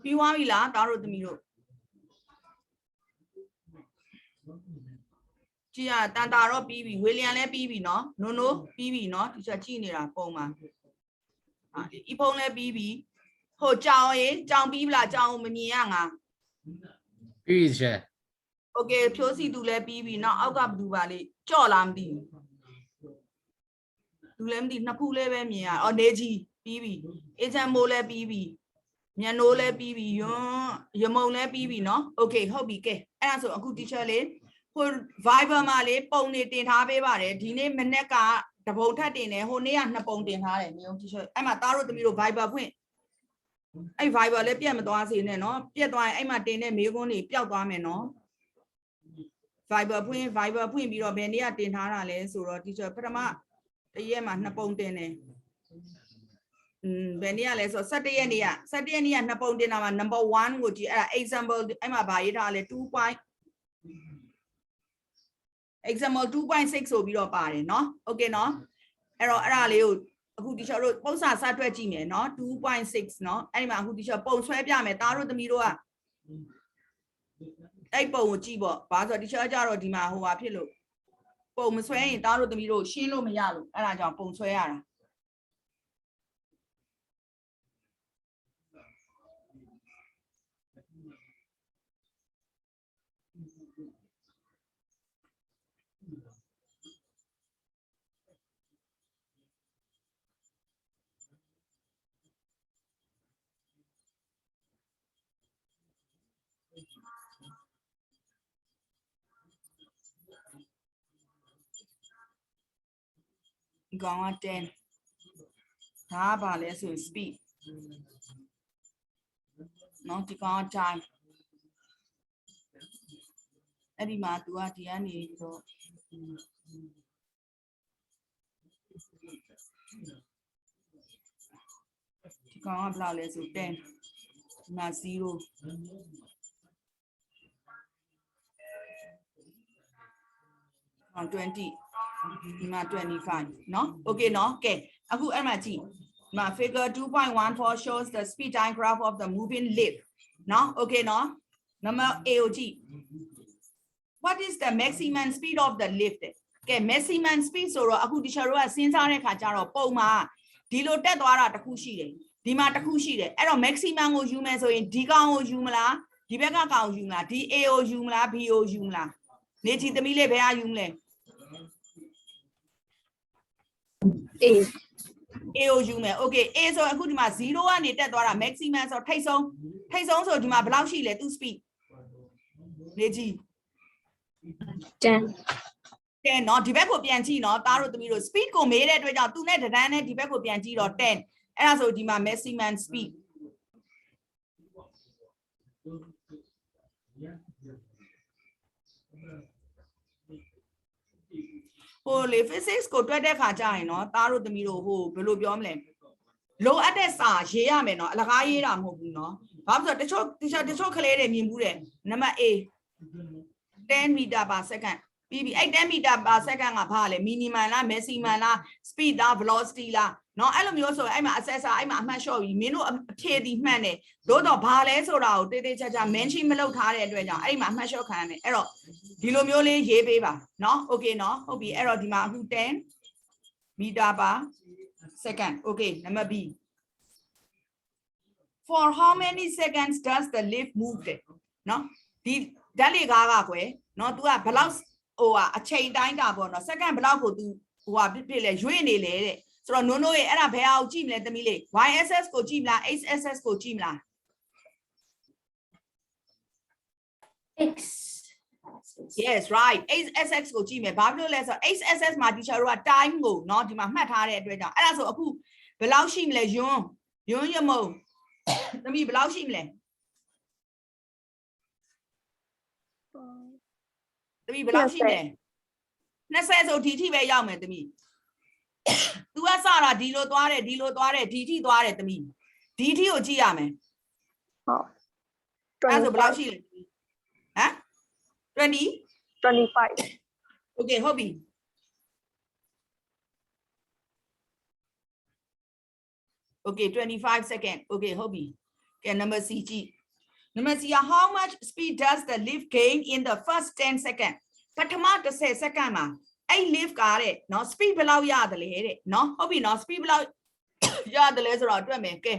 S1: ပြီးွားပြီလားသားတို့သမီးတို့ကြည့်ရတန်တာတော့ပြီးပြီဝေလျံလည်းပြီးပြီနော်နိုးနိုးပြီးပြီနော်ဒီချက်ကြည့်နေတာပုံမှာဤဖုံးလည်းပြီးပြီဟိုကြောင်ရင်ကြောင်ပြီးပြီလားကြောင်မမြင်ရငါ
S8: ပြီးပြီ
S1: โอเคဖြိုးစီသူလည်းပြီးပြီနော်အောက်ကဘသူပါလေကြော့လားမသိဘူးသူလည်းမသိနှစ်ခုလည်းပဲမြင်ရအော်နေကြီးပြီးပြီအေချန်မိုးလည်းပြီးပြီညနိုးလည်းပြီးပြီရမုံလည်းပြီးပြီနော်โอเคဟုတ်ပြီကဲအဲ့ဒါဆိုအခု teacher လေးဟို Viber မှာလေပုံနေတင်ထားပေးပါတယ်ဒီနေ့မနေ့ကတပုံထပ်တင်တယ်ဟိုနေ့ကနှစ်ပုံတင်ထားတယ်မြေုံ teacher အဲ့မှာသားတို့သမီးတို့ Viber ဖွင့်အဲ့ Viber လည်းပြတ်မသွားစေနဲ့နော်ပြတ်သွားရင်အဲ့မှာတင်တဲ့မေးခွန်းတွေပျောက်သွားမယ်နော် Viber ဖွင့်ပြီးတော့ဘယ်နေ့ကတင်ထားတာလဲဆိုတော့ teacher ပထမတရက်မှာနှစ်ပုံတင်တယ်ဘယ်နေ့ကလဲဆိုတော့17ရက်နေ့ကနှစ်ပုံတင်တာမှာ number 1ကိုကြည့်အဲ့ဒါ example အဲ့မှာဗာရေးထားလဲ example 2.6 ဆိုပြီးတော့ပါတယ်เนาะโอเคเนาะအဲ့တော့အဲ့ဒါလေးကိုအခု teacher တို့ပုံစံစတွက်ကြည့်မယ်เนาะ 2.6 เนาะအဲ့ဒီမှာအခု teacher ပုံဆွဲပြမယ်သားတို့သမီးတို့ကအဲ့ပုံကိုကြည့်ပေါ့ဘာဆိုတော့ teacher ကြတော့ဒီမှာဟိုဟာဖြစ်လို့ပုံမဆွဲရင်သားတို့သမီးတို့ရှင်းလို့မရလို့အဲ့ဒါကြောင့်ပုံဆွဲရတာဒီကောင်က10ဒါကဘာလဲဆိုရင် speed နော်ဒီကောင်က time အဲ့ဒီမှာ तू ကဒီကနေတော့ဒီကောင်ကဘယ်လောက်လဲဆို10ဒီမှာ0 20ဒီမှာ25เนาะ okay เนาะကဲအခုအဲ့မှာကြည့်ဒီမှာ figure 2.14 shows the speed time graph of the moving lift เนาะ okay เนาะ number A ကိုကြည့် what is the maximum speed of the lift ကဲ maximum speed ဆိုတော့အခု teacher တို့ကစဉ်းစားတဲ့ခါကျတော့ပုံမှာဒီလိုတက်သွားတာတစ်ခုရှိတယ်ဒီမှာတစ်ခုရှိတယ်အဲ့တော့ maximum ကိုယူမယ်ဆိုရင်ဒီကောင်ကိုယူမလားဒီဘက်ကကောင်ကိုယူမလားဒီ A ကိုယူမလား B ကိုယူမလားနေကြည့်သမီးလေးဘယ်ဟာယူမလဲA ကိုယူမယ် okay A ဆိုအခုဒီမှာ0ကနေတက်သွားတာ maximum ဆိုထိတ်ဆုံးဆိုဒီမှာဘယ်လောက်ရှိလဲသူ speed နေကြည့်10เนาะဒီဘက်ကိုပြန်ကြည့်เนาะသားတို့သမီးတို့ speed ကိုမေးတဲ့အတွက်ကြောင့်သူနဲ့တန်းနဲ့ဒီဘက်ကိုပြန်ကြည့်တော့10အဲ့ဒါဆိုဒီမှာ maximum speed ဟိုလေ physics ကိုတွက်တဲ့ခါကြရင်เนาะသားတို့သမီးတို့ဟိုဘယ်လိုပြောမလဲလိုအပ်တဲ့စာရေးရမယ်เนาะအလကားရေးတာမဟုတ်ဘူးเนาะဘာလို့ဆိုတော့တချို့ကလေးတွေမြင်ဘူးတဲ့နံပါတ် A 10 meter per second ပြီးပြီအဲ့10 meter per second ကဘာလဲ minimum လား maximum လား speed လား velocity လားเนาะအဲ့လိုမျိုးဆိုရင်အဲ့မှာ assessor အဲ့မှာအမှတ်လျှော့ပြီးမင်းတို့အဖြေဒီမှတ်နေတို့တော့ဘာလဲဆိုတာကိုတေးသေးချာချာ mention မလုပ်ထားတဲ့အတွက်ကြောင့်အဲ့မှာအမှတ်လျှော့ခံရမယ်အဲ့တော့ဒီလိုမျိုးလေးရေးပေးပါเนาะ okay เนาะဟုတ်ပြီအဲ့တော့ဒီမှာအခု10 meter per second okay number B for how many seconds does the lift move เนาะဒီဓာတ်လေကားကကွယ်เนาะ तू ကဘယ်လောက်ဟိုအချိန်တိုင်းတာပေါ့เนาะ second ဘယ်လောက်ကို तू ဟိုဖြစ်လဲရွေ့နေလေတဲ့ဆိုတော့နိုးရဲ့အဲ့ဒါဘယ်အောင်ကြည့်မလဲသမီးလေး YSS ကိုကြည့်မလား XSS ကိုကြည့်မလား
S5: X.
S1: Yes right XSS ကိုကြည့်မယ်ဘာဖြစ်လို့လဲဆိုတော့ XSS မှာ teacher တို့က time ကိုเนาะဒီမှာမှတ်ထားတဲ့အတွက်ကြောင့်အဲ့ဒါဆိုအခုဘယ်လောက်ရှိမလဲယွန်းရမုံသမီးဘယ်လောက်ရှိမလဲသမီးဘယ်လောက်ရှိမလဲ20ဆိုဒီထိပဲရောက်မယ်သမီး तू ကစတာဒီလိုသွားတယ်ဒီထိသွားတယ်သမီးဒီထိကိုကြည့်ရမယ်
S5: ဟုတ်
S1: အဲ့ဆိုဘယ်လောက်ရှိလဲဟမ်20
S5: 25.
S1: okay ဟုတ်ပြီ okay 25 second okay ဟုတ်ပြီကဲ number C ကြည့် number C how much speed does the lift gain in the first 10 second ပထမ10 second မှာအဲ့ lift ကတဲ့เนาะ speed ဘယ်လောက်ရတယ်လဲတဲ့เนาะဟုတ်ပြီเนาะ speed ဘယ်လောက်ရတယ်လဲဆိုတော့တွက်မယ်ကဲ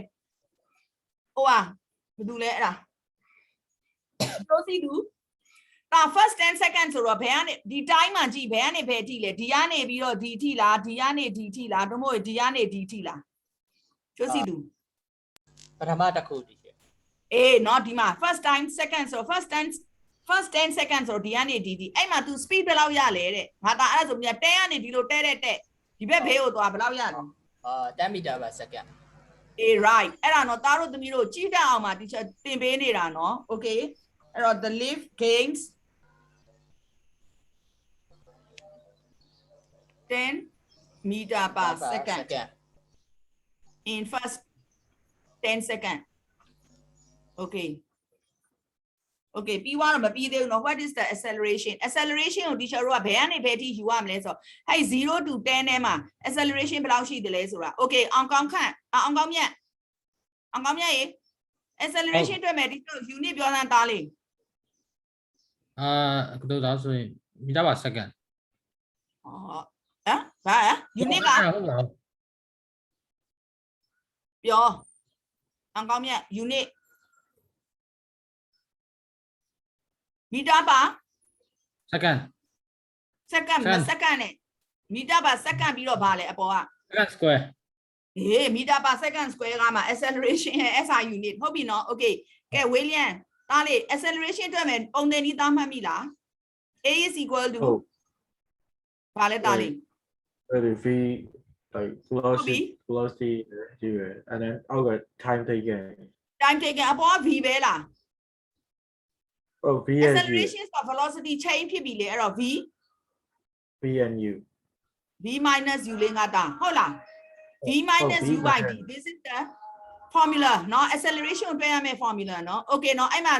S1: ဟိုဟာဘယ်သူလဲအဲ့ဒါ proceed to ဒါ first 10 second ဆိုတော့ဘယ်ကနေဒီ time မှာကြည့်ဘယ်ကနေဘယ်ထိလဲဒီကနေပြီးတော့ဒီထိလားဒီကနေဒီထိလားတို့မဟုတ်ဒီကနေဒီထိလား proceed to
S3: ပထမတစ်ခုတည်ရဲ့
S1: အေးเนาะဒီမှာ first time second ဆို first 10 seconds ဆိုဒီကနေဒီအဲ့မှာ तू speed ဘယ်လောက်ရလဲတဲ့ငါဒါအဲ့ဒါဆိုမြတ်10ကနေဒီလိုတဲဒီဘက်ဘေးကိုသွားဘယ်လောက်ရလဲ
S3: 10 meter per second
S1: အေး right အဲ့ဒါเนาะသားတို့သမီးတို့ကြည့်တတ်အောင်မှာ teacher သင်ပေးနေတာเนาะ okay အဲ့တော့ the lift gains 10 meter per second in first 10 second okay okay ပြီးသွားတော့မပြီးသေးဘူးเนาะ what is the acceleration ကို teacher တို့ကဘယ်ကနေဘယ်ထိယူရမလဲဆိုတော့အဲ့0 to 10ထဲမှာ acceleration ဘယ်လောက်ရှိတယ်လဲဆိုတာ okay အောင်ကောင်းမြတ်ရေ acceleration တွေ့မယ်ဒီ unit ပြောစမ်းသားလေး
S8: ကတော့ဒါဆိုရင် meter per second
S1: ဘာ unit ကပြောအောင်ကောင်းမြတ် unit meter per
S8: second
S1: နဲ့ meter per second ပြီးတော့ဗာလဲအပေါ်က
S8: second square
S1: meter per second square ကမှာ acceleration ရဲ့ SI unit ဟုတ်ပြီနော် okay ကဲ William သားလေး acceleration တွေ့မယ်ပုံသင်ဒီသားမှတ်မိလား A is equal to ဗာလဲသားလေး
S2: v like velocity and then I'll get time taken
S1: အပေါ်က v ပဲလား
S2: oh v and u
S1: acceleration ဆို velocity change ဖြစ်ပြီလေအဲ့တော့
S2: v and u
S1: v minus u လေးငါတာဟုတ်လား v minus u by d this is the formula เนาะ acceleration ကိုတွက်ရမယ့် formula เนาะ okay เนาะအဲ့မှာ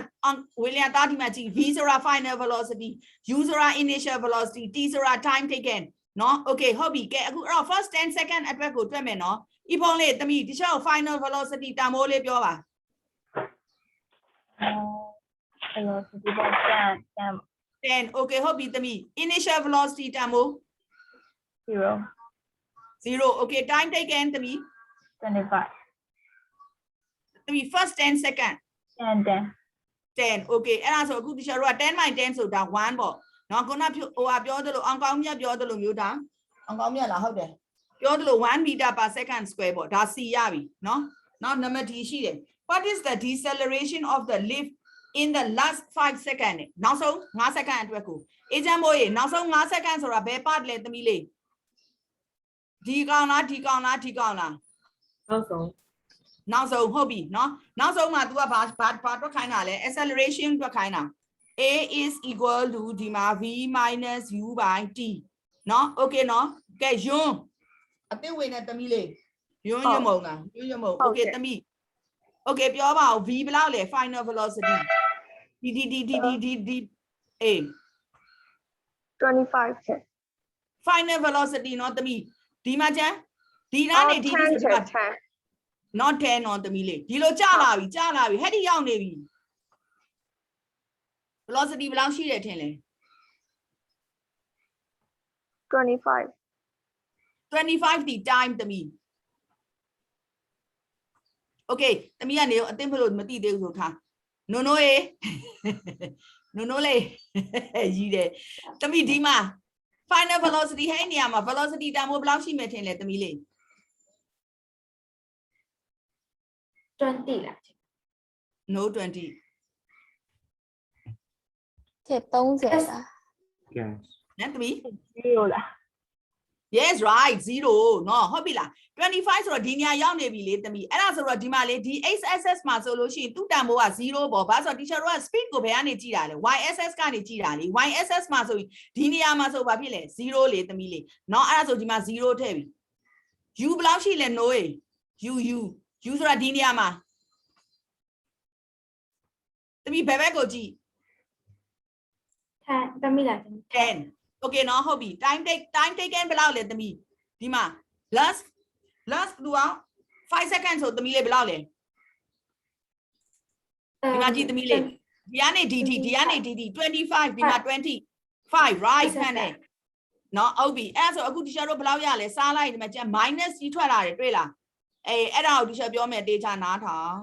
S1: William သားဒီမှာကြည့် v ဆိုတာ final velocity u ဆိုတာ initial velocity t ဆိုတာ time taken เนาะ okay ဟုတ်ပြီကဲအခုအဲ့တော့ first 10 second အတွက်ကိုတွက်မယ်เนาะဤဖုန်းလေးတမီဒီချက်ကို final velocity တန်ဖိုးလေးပြောပါ
S6: velocity 10
S1: okay ဟုတ်ပြီတမီ initial velocity တန်ဖိုး 0 okay time taken တမီ
S6: 25
S1: တမီ first 10 second 10 okay အဲ့ဒါဆိုအခုဒီချက်တို့က10 by 10ဆိုတာ1ပေါ့နော်ခုနဟိုဟာပြောသလိုအောင်ကောင်းမြတ်ပြောသလိုမျိုးဒါအောင်ကောင်းမြတ်လားဟုတ်တယ်ပြောသလို1 meter per second square ပေါ့ဒါ c ရပြီနော်နောက် number D ရှိတယ် what is the deceleration of the lift in the last 5 second နောက်ဆုံး5 second အတွက်ကို example ရေနောက်ဆုံး5 second ဆိုတာဘယ် part လဲသမီးလေးဒီကောင်လား
S7: နောက်ဆုံး
S1: နောက်ဆုံးဟုတ်ပြီเนาะနောက်ဆုံးမှာ तू ကဘာတွက်ခိုင်းတာလဲ acceleration တွက်ခိုင်းတာ a is equal to ဒီမှာ v minus u by t เนาะ okay เนาะကဲယွန်းအသိဝင်တဲ့သမီးလေးယွန်းရမုံလားယွန်းရမုံ okay သမီး okay ပြောပါဦး v ဘယ်လောက်လဲ final velocity ဒီအေး
S5: 25 sir.
S1: final velocity เนาะသမီးဒီမှာကျန်ဒီကနေဒီဆိုဒီမှာ
S5: 10.
S1: not 10เนาะသမီးလေးဒီလိုကြာလာပြီဟဲ့ဒီရောက်နေပြီ velocity ဘယ်လောက်ရှိတယ်ထင်လဲ
S5: 25.
S1: 25 ဒီ time သမီး okay သမီးကနေအသိမလို့မသိသေးဘူးဆိုထားနိုနိုရေနိုနိုလေးကြီးတယ်သမီးဒီမှာ final velocity ဟဲ့နေရာမှာ velocity တန်ဖိုးဘယ်လောက်ရှိမယ်ထင်လဲသမီးလေး
S5: 20 လား
S1: no 20
S5: 30 လား
S2: Yes.
S1: နန်းသမီး
S6: 0 လား
S1: yes right 0เนาะဟုတ်ပြီလား25ဆိုတော့ဒီနေရာရောက်နေပြီလေသမီးအဲ့ဒါဆိုတော့ဒီမှာလေဒီ x axis မှာဆိုလို့ရှိရင်သူ့တန်ဖိုးက0ပေါ့ဘာဆိုတော့ teacher တို့က speed ကိုဘယ်ကနေကြည့်တာလဲ y axis ကနေကြည့်တာလေ y axis မှာဆိုရင်ဒီနေရာမှာဆိုဘာဖြစ်လဲ0လေသမီးလေးเนาะအဲ့ဒါဆိုဒီမှာ0ထည့်ပြီ u ဘယ်လောက်ရှိလဲ no u ဆိုတာဒီနေရာမှာသမီးဘယ်ဘက်ကိုကြည့်
S5: 10 သမီးလား
S1: 10 okay เนาะဟုတ်ပြီ time taken ဘယ်လောက်လဲသမီးဒီမှာ last သူက5 seconds ဆိုသမီးလေးဘယ်လောက်လဲဒီမှာကြည့်သမီးလေးဒီကနေဒီကနေဒီ25ဒီမှာ25 right ဖန်တယ်เนาะဟုတ်ပြီအဲ့ဆိုအခု teacher တို့ဘယ်လောက်ရလဲစားလိုက်ဒီမှာကျန် minus ကြီးထွက်လာတယ်တွေ့လားအဲ့ဒါကို teacher ပြောမယ်တေချာနားထောင်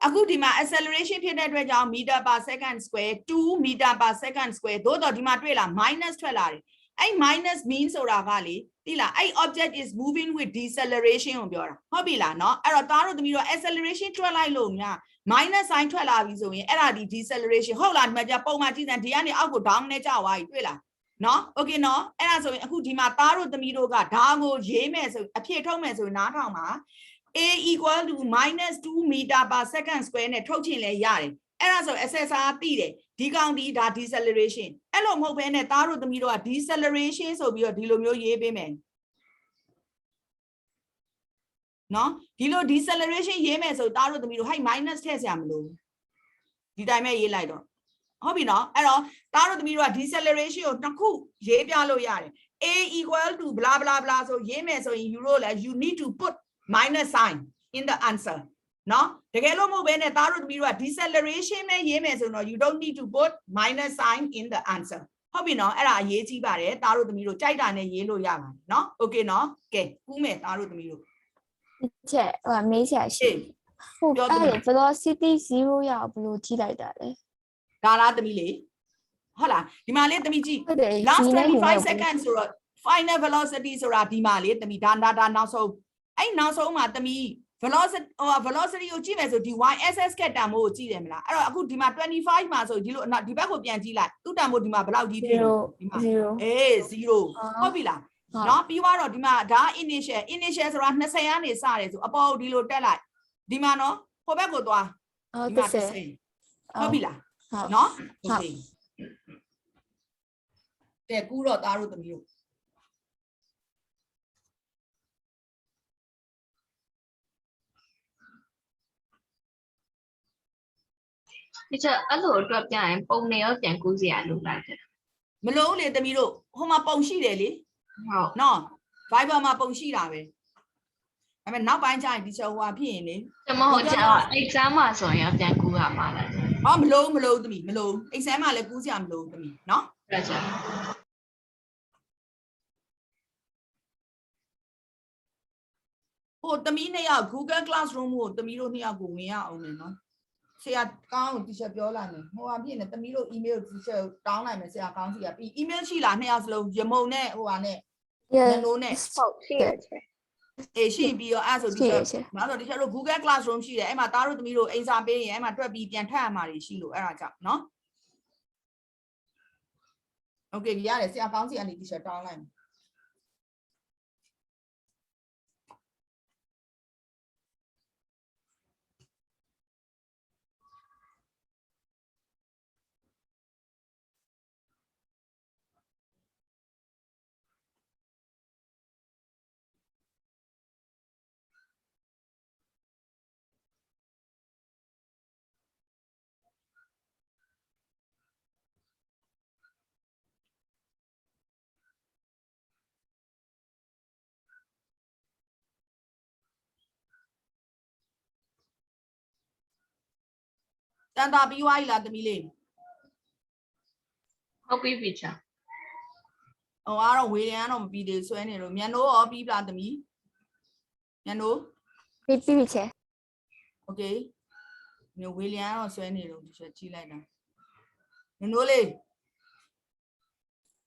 S1: အခုဒီမှာ acceleration ဖြစ်တဲ့အတွက်ကြောင့် meter per second square 2 meter per second square သို့တော့ဒီမှာတွေ့လား minus ထွက်လာတယ်အဲ့ minus mean ဆိုတာကလေသိလားအဲ့ object is moving with deceleration ကိုပြောတာဟုတ်ပြီလားเนาะအဲ့တော့သားတို့သမီးတို့ acceleration ထွက်လိုက်လို့များ minus sign ထွက်လာပြီဆိုရင်အဲ့ဒါဒီ deceleration ဟုတ်လားဒီမှာじゃပုံမှန်ကြည့်စမ်းဒီကနေအောက်ကို down နဲ့ကျသွားပြီတွေ့လားเนาะ okay เนาะအဲ့ဒါဆိုရင်အခုဒီမှာသားတို့သမီးတို့ကဒါကိုရေးမယ်ဆိုအဖြစ်ထုတ်မယ်ဆိုရင်နားထောင်ပါa equal to minus 2 meter per second square နဲ့ထုတ်ချင်လဲရတယ်အဲ့ဒါဆို assessor သိတယ်ဒီကောင်ဒီဒါ deceleration အဲ့လိုမဟုတ်ဘဲနဲ့သားတို့သမီးတို့က deceleration ဆိုပြီးတော့ဒီလိုမျိုးရေးပေးမယ်နော်ဒီလို deceleration ရေးမယ်ဆိုသားတို့သမီးတို့ဟိုက် minus ထည့်စရာမလိုဒီတိုင်းပဲရေးလိုက်တော့ဟုတ်ပြီနော်အဲ့တော့သားတို့သမီးတို့က deceleration ကိုတစ်ခုရေးပြလို့ရတယ် a equal to blah blah blah ဆိုရေးမယ်ဆိုရင် you need to put minus sign in the answer နော်တကယ်လို့မဟုတ်ဘဲနဲ့သားတို့သမီးတို့က deceleration ပဲရေးမယ်ဆိုတော့ you don't need to put minus sign in the answer ဟုတ်ပြီနော်အဲ့ဒါအရေးကြီးပါတယ်သားတို့သမီးတို့ကြိုက်တာနဲ့ရေးလို့ရပါတယ်နော် okay နော်ကဲကူးမယ်သားတို့သမီးတို့
S5: ချက်ဟိုမေးချာရှိဟုတ်အဲ့ velocity 0ရဘယ်လိုကြည့်လိုက်တာလဲ
S1: ဒါလားသမီးလေးဟုတ်လားဒီမှာလေးသမီးကြည့်
S5: ဟုတ်တယ်
S1: last 25 seconds ဆိုတော့ final velocity ဆိုတာဒီမှာလေးသမီးဒါနောက်ဆုံးအဲ့နောက်ဆုံးမှာသမီး velocity ကိုကြည့်မယ်ဆိုဒီ y axis ကတန်မို့ကိုကြည့်တယ်မလားအဲ့တော့အခုဒီမှာ25မှာဆိုဒီလိုဒီဘက်ကိုပြန်ကြည့်လိုက်သူ့တန်မို့ဒီမှာဘယ်လောက်ကြီးဖြစ်လဲဒီမှာ0ဟုတ်ပြီလားနော်ပြီးတော့ဒီမှာဒါ initial ဆိုတာ20ကနေစတယ်ဆိုအပေါ်ဒီလိုတက်လိုက်ဒီမှာနော်ဟိုဘက်ကိုသွားဒီမှာ30ဟုတ်ပြီလားနော်โอเคတဲ့ကူတော့သားတို့သမီးတို့
S4: ဒီချက်အဲ့လိုအတွက်ပြန်ရင်ပုံနေရောပြန်ကူးစရာလိုလိုက်တယ်
S1: မလုံးလေသမီးတို့ဟိုမှာပုံရှိတယ်လေ
S4: ဟုတ်
S1: နော် Viber မှာပုံရှိတာပဲဒါပေမဲ့နောက်ပိုင်းကျရင်ဒီချက်ဟိုဟာဖြစ်ရင်လေ
S4: ကျွန်မဟိုကျတော့ exam မှာဆိုရင်ပြန်ကူးရမှာလား
S1: ဟောမလုံးသမီးမလုံး exam မှာလည်းကူးစရာမလိုသမီးနော်
S4: အဲ့ဒါ
S1: ဟိုသမီးနှစ်ယောက် Google Classroom ကိုသမီးတို့နှစ်ယောက်ကိုဝင်ရအောင်လေနော်ဆရာကောင်းကို teacher ပြောလိုက်မယ်ဟိုဟာဖြစ်နေသမီးတို့ email teacher တောင်းလိုက်မယ်ဆရာကောင်းစီကပြီး email ရှိလားနှစ်ယောက်စလုံးရမုံနဲ့ဟိုဟာနဲ့နနိုးနဲ့
S5: ဟုတ်ရှိတယ်ချက်
S1: ရှိပြီးတော့အဲ့ဆို teacher မဆို teacher တို့ Google Classroom ရှိတယ်အဲ့မှာသားတို့သမီးတို့အိမ်စာပေးရင်အဲ့မှာတွက်ပြီးပြန်ထပ်ရမှာတွေရှိလို့အဲ့ဒါကြောင့်နော် Okay ရတယ်ဆရာကောင်းစီကနေ teacher တောင်းလိုက်မယ် Tan ta pi wai la tami le.
S4: Không biết vì sao.
S1: Aro we lian no pi de swe ni lo. Myan no o pi la tami. Myan no.
S5: Pi che.
S1: Okay. Nhiều we lian no swe ni lo teacher chi lai da. No le.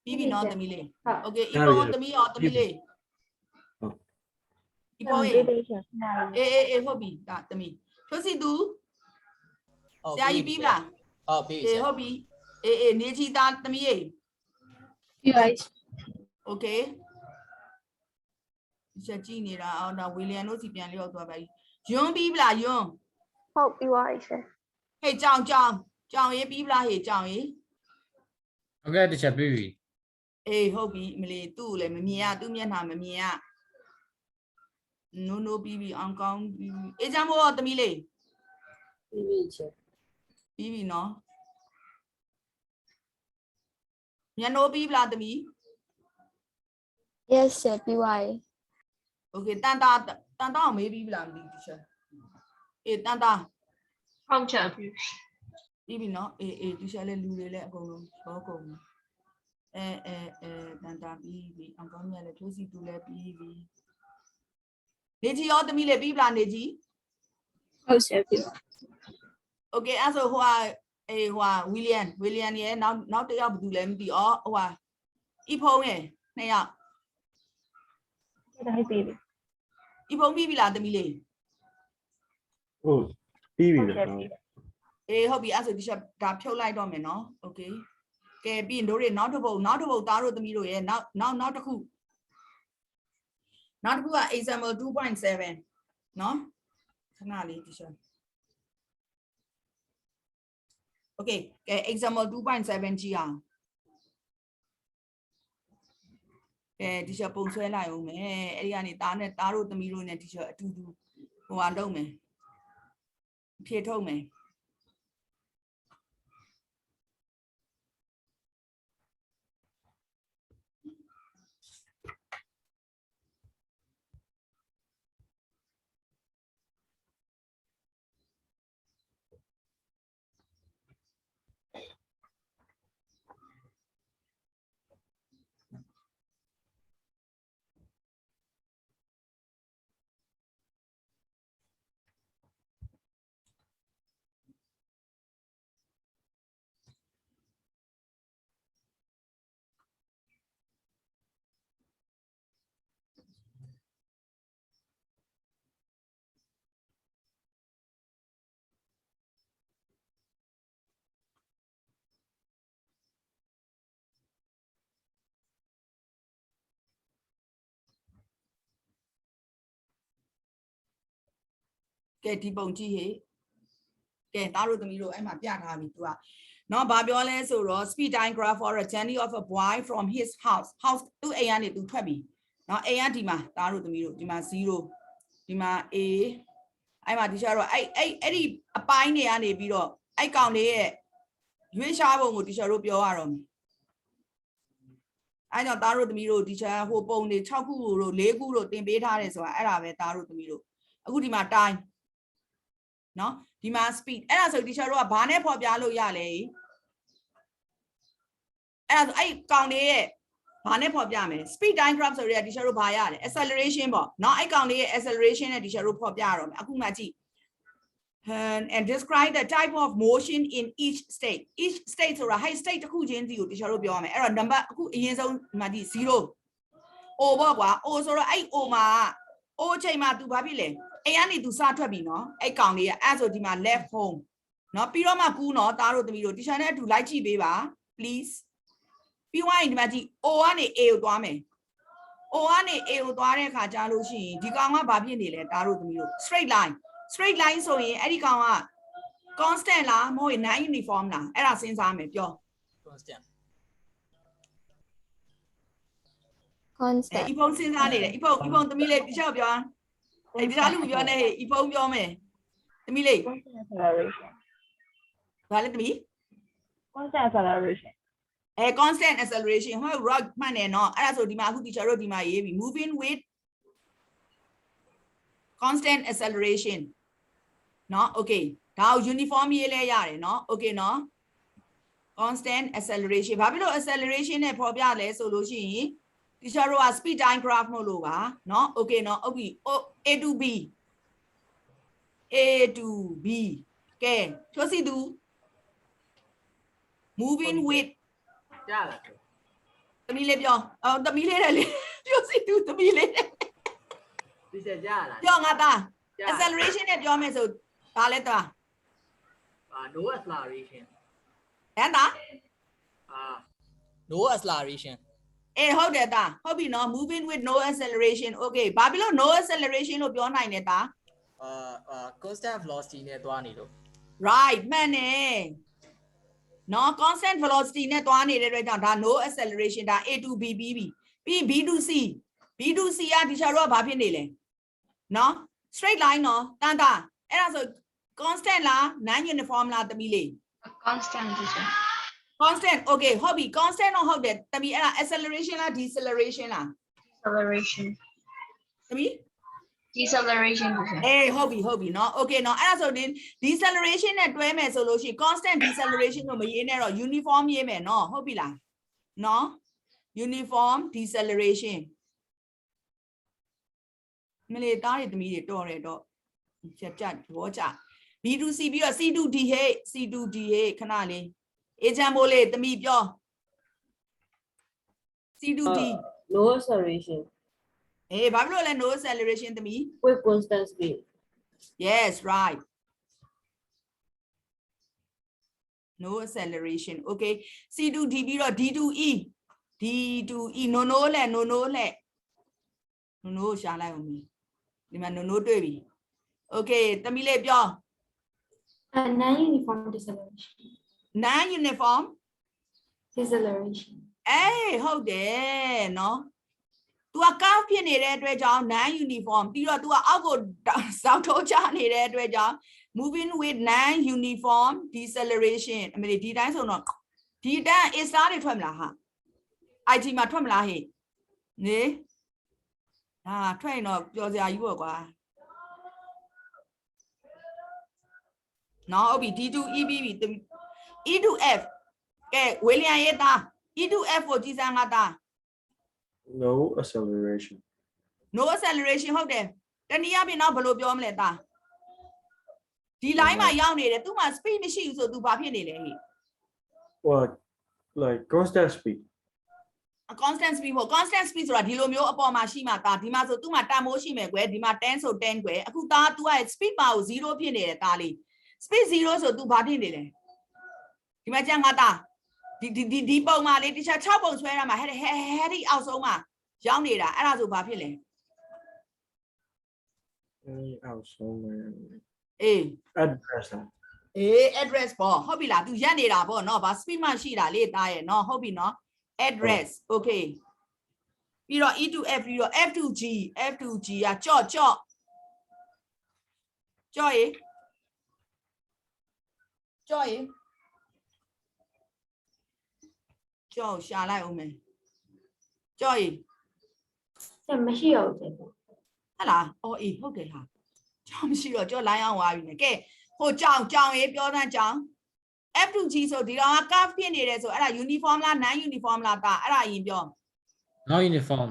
S1: Pi no tami le. Okay, ipo tami o tami le. Ipoဟုတ်ပြီဒါတမီထိုးစီသူဆရာကြီးပြီးလား
S3: ဟုတ်ပြီ
S1: ဟုတ်ပြီအေးနေချီသားတမီးရေ
S4: พี่ấy.
S1: Okay ချက်ကြည့်နေတာအော်ဒါဝီလျံတို့စီပြန်လျောက်သွားပါပြီယွန်းပြီးလားယွန်း
S5: ဟုတ်ပြီးသွားပြီရှင်
S1: ဟေးကြောင်ရေးပြီးလားဟေးကြောင်ရေး
S8: ဟုတ်ကဲ့တခြားပြီ
S1: အေးဟုတ်ပြီမလီသူ့ကိုလည်းမမြင်ရသူ့မျက်နှာမမြင်ရနိုးပြီးပြီအောင်ကောင်းပြီးအေးကြမို့တမီးလေး
S7: ပြီးချေ
S1: ပြီးပြီနော်ညနိုးပြီးလားတမီး
S5: yes ပြီးသွားပြီ
S1: Okay တန်တာအောင်မေးပြီးလားမသိဘူးချက်အေးတန်တာ
S4: Không chờพี่.
S1: ပြီးပြီနော်အေးသူချက်လည်းလူတွေလည်းအကုန်လုံးရောကုန်အဲတန်တာပြီးပြီအောင်ကောင်းမြတ်လည်းထိုးစီသူလည်းပြီးပြီနေကြီးရောတမီးလေးပြီးလားနေကြီး
S7: ဟုတ်ဆက်ပြီ
S1: Okay အဲ့ဆိုဟိုဝီလျံရဲ့နောက်တစ်ယောက်ဘယ်သူလဲမသိဩဟိုဤဖုံးရဲ့နှစ်ယောက်
S6: ဒါပြီးပြီ
S1: ဤဖုံးပြီးပြီလားတမီးလေး
S2: ဟုတ်ပြီးပြီဗျာ
S1: အေးဟုတ်ပြီအဲ့ဆိုဒီချက်ဒါဖြုတ်လိုက်တော့မယ်နော် Okay ကဲပြီးရင်တို့တွေနောက်တစ်ပုတ်သားတို့သမီးတို့ရဲ့နောက်တစ်ခုက example 2.7 နော်ခဏလေးဒီချက် Okay ကဲ example 2.7 ကြည့်အောင်ကဲဒီချက်ပုံဆွဲလိုက်အောင်မယ်အဲ့ဒီကနေသားတို့သမီးတို့နဲ့ဒီချက်အတူတူဟိုဟာလုပ်မယ်ဖြည့်ထုတ်မယ် ကဲဒီပုံကြည့်ဟေ့ကဲသားတို့သမီးတို့အဲ့မှာပြထားပြီ तू อ่ะเนาะဘာပြောလဲဆိုတော့ speed diagram for a journey of a boy from his house သူ့အိမ်ကနေ तू ထွက်ပြီเนาะအိမ်ကဒီမှာသားတို့သမီးတို့ဒီမှာ0ဒီမှာ a အဲ့မှာဒီချက်တော့အဲ့ဒီအပိုင်းတွေကနေပြီးတော့အဲ့ကောင်လေးရဲ့ရွေးရှားပုံကိုဒီချက်တို့ပြောရတော့မယ်အဲ့ကြောင့်သားတို့သမီးတို့ဒီချက်ဟိုပုံတွေ6ခုတို့4ခုတို့တင်ပေးထားတယ်ဆိုတာအဲ့ဒါပဲသားတို့သမီးတို့အခုဒီမှာတိုင်းနော်ဒီမှာ speed အဲ့ဒါဆို teacher တို့ကဘာနဲ့ဖော်ပြလို့ရလဲအဲ့ဒါဆိုအဲ့ကောင်လေးရဲ့ဘာနဲ့ဖော်ပြမယ် speed diagram ဆိုရဲ teacher တို့ဘာရလဲ acceleration ပေါ့နော်အဲ့ကောင်လေးရဲ့ acceleration နဲ့ teacher တို့ဖော်ပြရတော့မယ်အခုမှကြည့် and describe the type of motion in each state ဆိုတာ high state တစ်ခုချင်းစီကို teacher တို့ပြောရမယ်အဲ့တော့ number အခုအရင်ဆုံးဒီမှာကြည့်0 O ပေါ့ကွာ O ဆိုတော့အဲ့ O မှာ O ချိန်မှာ तू ဘာဖြစ်လဲအဲ့ကနေ तू စထွက်ပြီနော်အဲ့ကောင်လေးအဲ့ဆိုဒီမှာ left home နော်ပြီးတော့မှကူးနော်သားတို့သမီးတို့ teacher နဲ့အတူလိုက်ကြည့်ပေးပါ please ပြီးသွားရင်ဒီမှာကြည့် O ကနေ A ကိုသွားမယ် O ကနေ A ကိုသွားတဲ့အခါကြားလို့ရှိရင်ဒီကောင်ကဘာဖြစ်နေလဲသားတို့သမီးတို့ straight line ဆိုရင်အဲ့ဒီကောင်က constant လားမဟုတ်ရင် non uniform လားအဲ့ဒါစဉ်းစားမယ်ပြော
S3: constant
S1: ဤဖုံးစဉ်းစားနေတယ်ဤဖုံးသမီးလေးတခြားပြောအဲ့ဒီသားလူပြောနေဤဖုံးပြောမယ်သမီးလေး
S6: acceleration
S1: ဘာလဲသမီး
S6: constant acceleration
S1: constant acceleration ဟို rock မှန်တယ်နော်အဲ့ဒါဆိုဒီမှာအခု teacher တို့ဒီမှာရေးပြီ moving with constant acceleration နော် okay ဒါကို uniform ရေးလဲရတယ်เนาะ okay เนาะ constant acceleration ဘာဖြစ်လို့ acceleration နဲ့ဖော်ပြလဲဆိုလို့ရှိရင် teacher တို့က speed time graph မို့လို့ပါเนาะ okay เนาะ okay A to B A to B ကဲပြောစီသူ moving with
S3: ကြားလား
S1: သမီးလေးပြောသမီးလေးတယ်လေပြောစီသူသမီးလေး
S3: ဒီချက်ကြားလား
S1: ပြောငါသား acceleration နဲ့ပြောမယ်ဆိုဒါလဲသား
S3: no acceleration
S1: ဟမ်သား
S3: no acceleration
S1: ဟုတ်တယ်သားဟုတ်ပြီနော် moving with no acceleration okay ဘာဖြစ်လို့ no acceleration လို့ပြောနိုင်လဲသား
S3: constant velocity နဲ့သွားနေလို့
S1: right မှန်တယ်နော် constant velocity နဲ့သွားနေတဲ့အတွက်ကြောင့်ဒါ no acceleration ဒါ A to B ပြီး B to C B to C ကဒီချာတော့ဘာဖြစ်နေလဲနော် straight line နော်တန်တာအဲ့ဒါဆို constant လား non uniform လားတမီးလေး
S4: constant teacher
S1: constant okay ဟုတ်ပြီ constant တော့ဟုတ်တယ်တမီးအဲ့ဒါ acceleration လား deceleration လား
S4: deceleration
S1: တမီး
S4: deceleration teacher
S1: ဟုတ်ပြီเนาะ okay เนาะအဲ့ဒါဆိုဒီ deceleration နဲ့တွဲမယ်ဆိုလို့ရှိရင် constant deceleration ကိုမရေးနဲ့တော့ uniform ရေးမယ်เนาะဟုတ်ပြီလားเนาะ uniform deceleration မလေးတားတွေတမီးတွေတော်တယ်တော့ကြသဘောကျ B to C ပြီးတော့ C to D ဟဲ့ C to D ဟဲ့ခဏလေး example လေးတမီးပြော C to D
S7: No acceleration
S1: ဘာဖြစ်လို့လဲ no acceleration တမီး
S7: with constant speed.
S1: yes right no acceleration okay C to D ပြီးတော့ D to E D to E no လဲ no ရှာလိုက်အောင်ဒီမှာ no တွေ့ပြီ okay တမီးလေးပြော
S5: non-uniform deceleration
S1: non uniform
S5: deceleration
S1: ဟုတ်တယ်เนาะ तू က curve ဖြစ်နေတဲ့အတွက်ကြောင့် non uniform ပြီးတော့ तू ကအောက်ကိုစောက်ထိုးချနေတဲ့အတွက်ကြောင့် moving with non uniform deceleration အမေဒီတိုင်းဆိုတော့ဒီတန်း A star တွေထွက်မလားဟာ IT မှာထွက်မလားဟဲ့နေထွက်ရင်တော့ပျော်စရာကြီးပေါ့ကွာနော်ဟုတ်ပြီ D to E ပြီးပြီ E to F ကဲဝီလျံရေးသား E to F ကိုကြည့်စမ်းငါသား
S2: no acceleration
S1: no acceleration ဟုတ်တယ်တနည်းအားဖြင့်တော့ဘယ်လိုပြောမလဲသားဒီ line မှာရောက်နေတယ်သူ့မှာ speed မရှိဘူးဆိုသူဘာဖြစ်နေလဲဟဲ့
S2: what like constant speed
S1: constant speed ပေါ့ constant speed ဆိုတာဒီလိုမျိုးအပေါ်မှာရှိမှသားဒီမှာဆိုသူ့မှာတန်မိုးရှိမယ်ကွယ်ဒီမှာ10ဆို10ကွယ်အခုသား तू က speed ပါကို0ဖြစ်နေတယ်သားလေး speed 0ဆို तू ဘာဖြစ်နေလဲဒီမှာကျန်ငါသားဒီပုံမှာလေးတခြား6ပုံဆွဲရမှာဟဲ့ဒီအောက်ဆုံးမှာရောက်နေတာအဲ့ဒါဆိုဘာဖြစ်လဲ
S2: also address
S1: address ပေါ့ဟုတ်ပြီလား तू ရက်နေတာပေါ့နော်ဘာ speed မှရှိတာလေသားရဲ့နော်ဟုတ်ပြီနော် address okay ပြီးတော့ E to F ပြီးတော့ F to G ကကြော့ရေကြော့ရှာလိုက်အောင်မယ်ကြော့ရေ
S5: မရှိရဘူးတဲ့
S1: ဟုတ်လားအော်အေးဟုတ်တယ်ဟာကြောင်မရှိတော့ကြော့လိုင်းအောင်သွားပြီနဲ့ကဲဟိုကြောင်ရေးပြောတဲ့ကြောင် F to G ဆိုဒီတော့ curve ဖြစ်နေတယ်ဆိုအဲ့ဒါ uniform လား non uniform လားတာအဲ့ဒါအရင်ပြော
S8: no uniform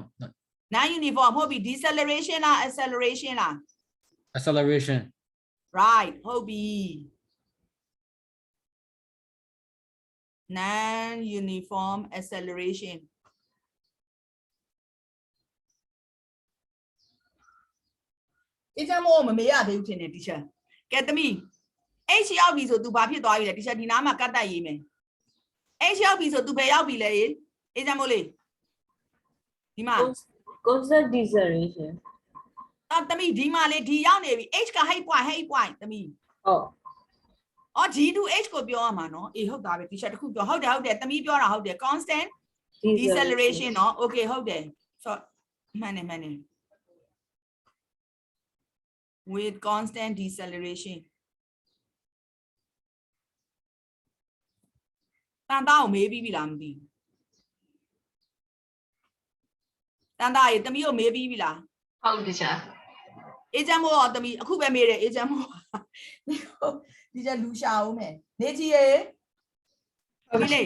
S1: non uniform ဟုတ်ပြီ deceleration လား acceleration လား
S8: acceleration
S1: right ဟုတ်ပြီ non uniform acceleration ဒီချမ်းမို့မမေ့ရသေးဘူးထင်တယ် teacher ကဲသမီး H ရောက်ပြီဆို तू ဘာဖြစ်သွားပြီလဲ teacher ဒီနားမှာကတ်တက်ရေးမယ် H ရောက်ပြီဆို तू ဘယ်ရောက်ပြီလဲအေးချမ်းမို့လေဒီမှာ
S7: Constant deceleration.
S1: သမီးဒီမှာလေဒီရောက်နေပြီ H က height point သမီး
S7: Oh,
S1: G to H ကိုပြောရမှာနော်အေးဟုတ်တာပဲ teacher တခုပြောဟုတ်တယ်သမီးပြောတာဟုတ်တယ် constant deceleration နော် okay ဟုတ်တယ်ဆိုမှန်တယ် with constant deceleration တန်တာကိုမေးပြီးပြီလားမသိဘူးတန်တာရေသမီးကိုမေးပြီးပြီလား
S4: ဟုတ် teacher
S1: agent မို့တမီအခုပဲမေးတယ် agent မို့ဒီကျလူရှာအောင်မယ်နေကြီးရေဒီလေ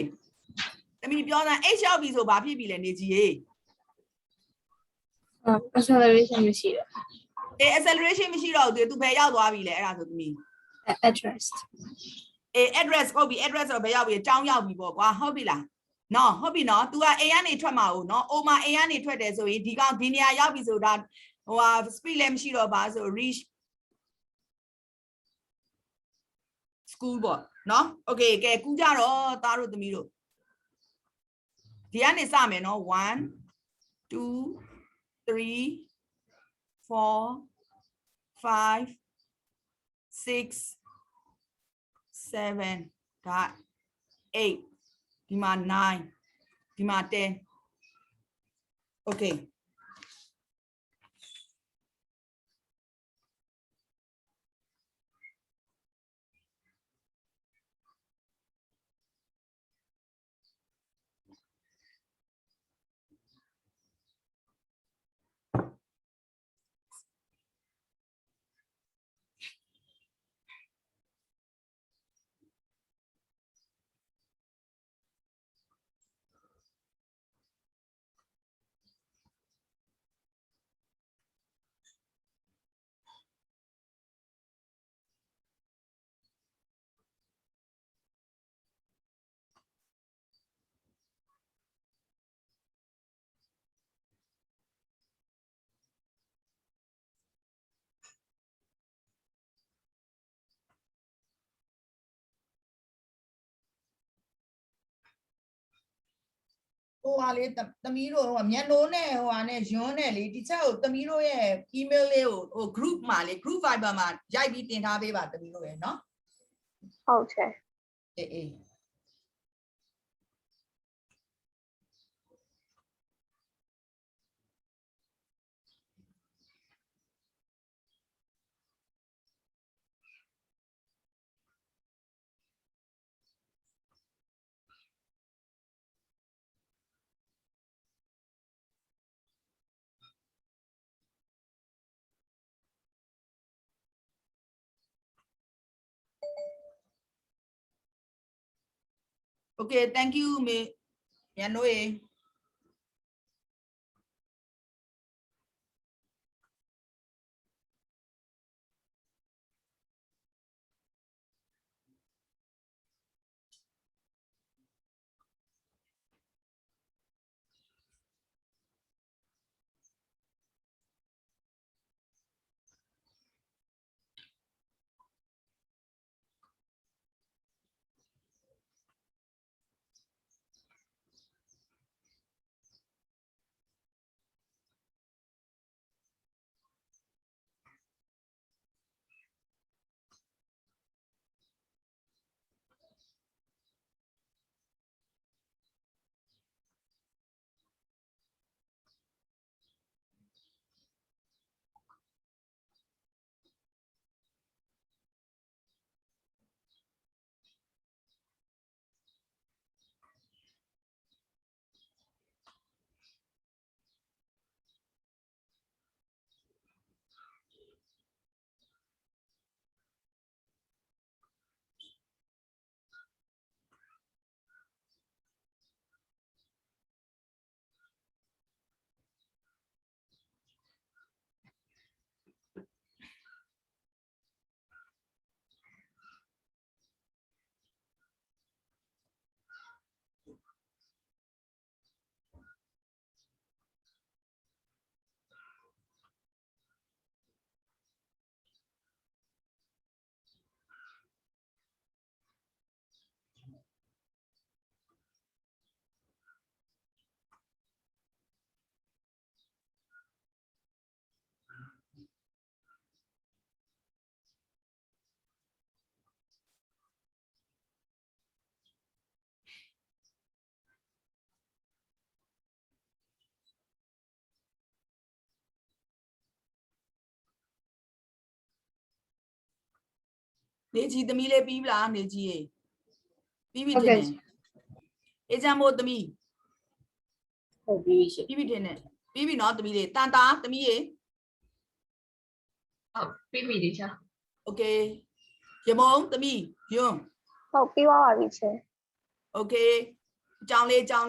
S1: တမီပြောတာ H ရောက်ပြီဆိုဘာဖြစ်ပြီလဲနေကြီးရေ
S7: acceleration မရှိတော့
S1: acceleration မရှိတော့ဘူးသူဘယ်ရောက်သွားပြီလဲအဲ့ဒါဆိုတမီ
S7: address
S1: address ဟုတ်ပြီ address ဆိုဘယ်ရောက်ပြီအကြောင်းရောက်ပြီပေါ့ကွာဟုတ်ပြီလားနော်ဟုတ်ပြီနော် तू ကအိမ်ကနေထွက်မှာဟုတ်နော်အိုမှာအိမ်ကနေထွက်တယ်ဆိုရင်ဒီကောင်ဒီနေရာရောက်ပြီဆိုတာဟိုဟာ speed လည်းမရှိတော့ပါဆို reach school ပေါ့နော် okay ကဲကူးကြတော့သားတို့သမီးတို့ဒီကနေစမယ်နော်1 2 3 4 5 6 7 ဒါ8ဒီမှာ9ဒီမှာ10 okay ဟိုဟာလေသမီးတို့ဟိုမျက်နှိုးနဲ့ဟိုဟာနဲ့ယွန်းနဲ့လေဒီချက်ကိုသမီးတို့ရဲ့ email လေးကိုဟို group မှာလေ group Viber မှာရိုက်ပြီးတင်ထားပေးပါသမီးတို့ရဲ့နော်
S5: ဟုတ်တယ်
S1: အေးโอเค thank you မေမျက်နှိုးရေနေကြီးသမီးလေးပြီးလားနေကြီးရေပြီးပြီတင်တယ်အေဂျင့်မို့သမီး
S7: ဟုတ်ပြီရှင်
S1: ပြီးပြီတင်တယ်ပြီးပြီနော်သမီးလေးတန်တာသမီးရေ
S4: ပြီးပြီဒီချက်
S1: okay ရမုံသမီးယွန်း
S5: ဟုတ်ပြီးသွားပါပြီချေ
S1: okay အကြောင်းလေးအော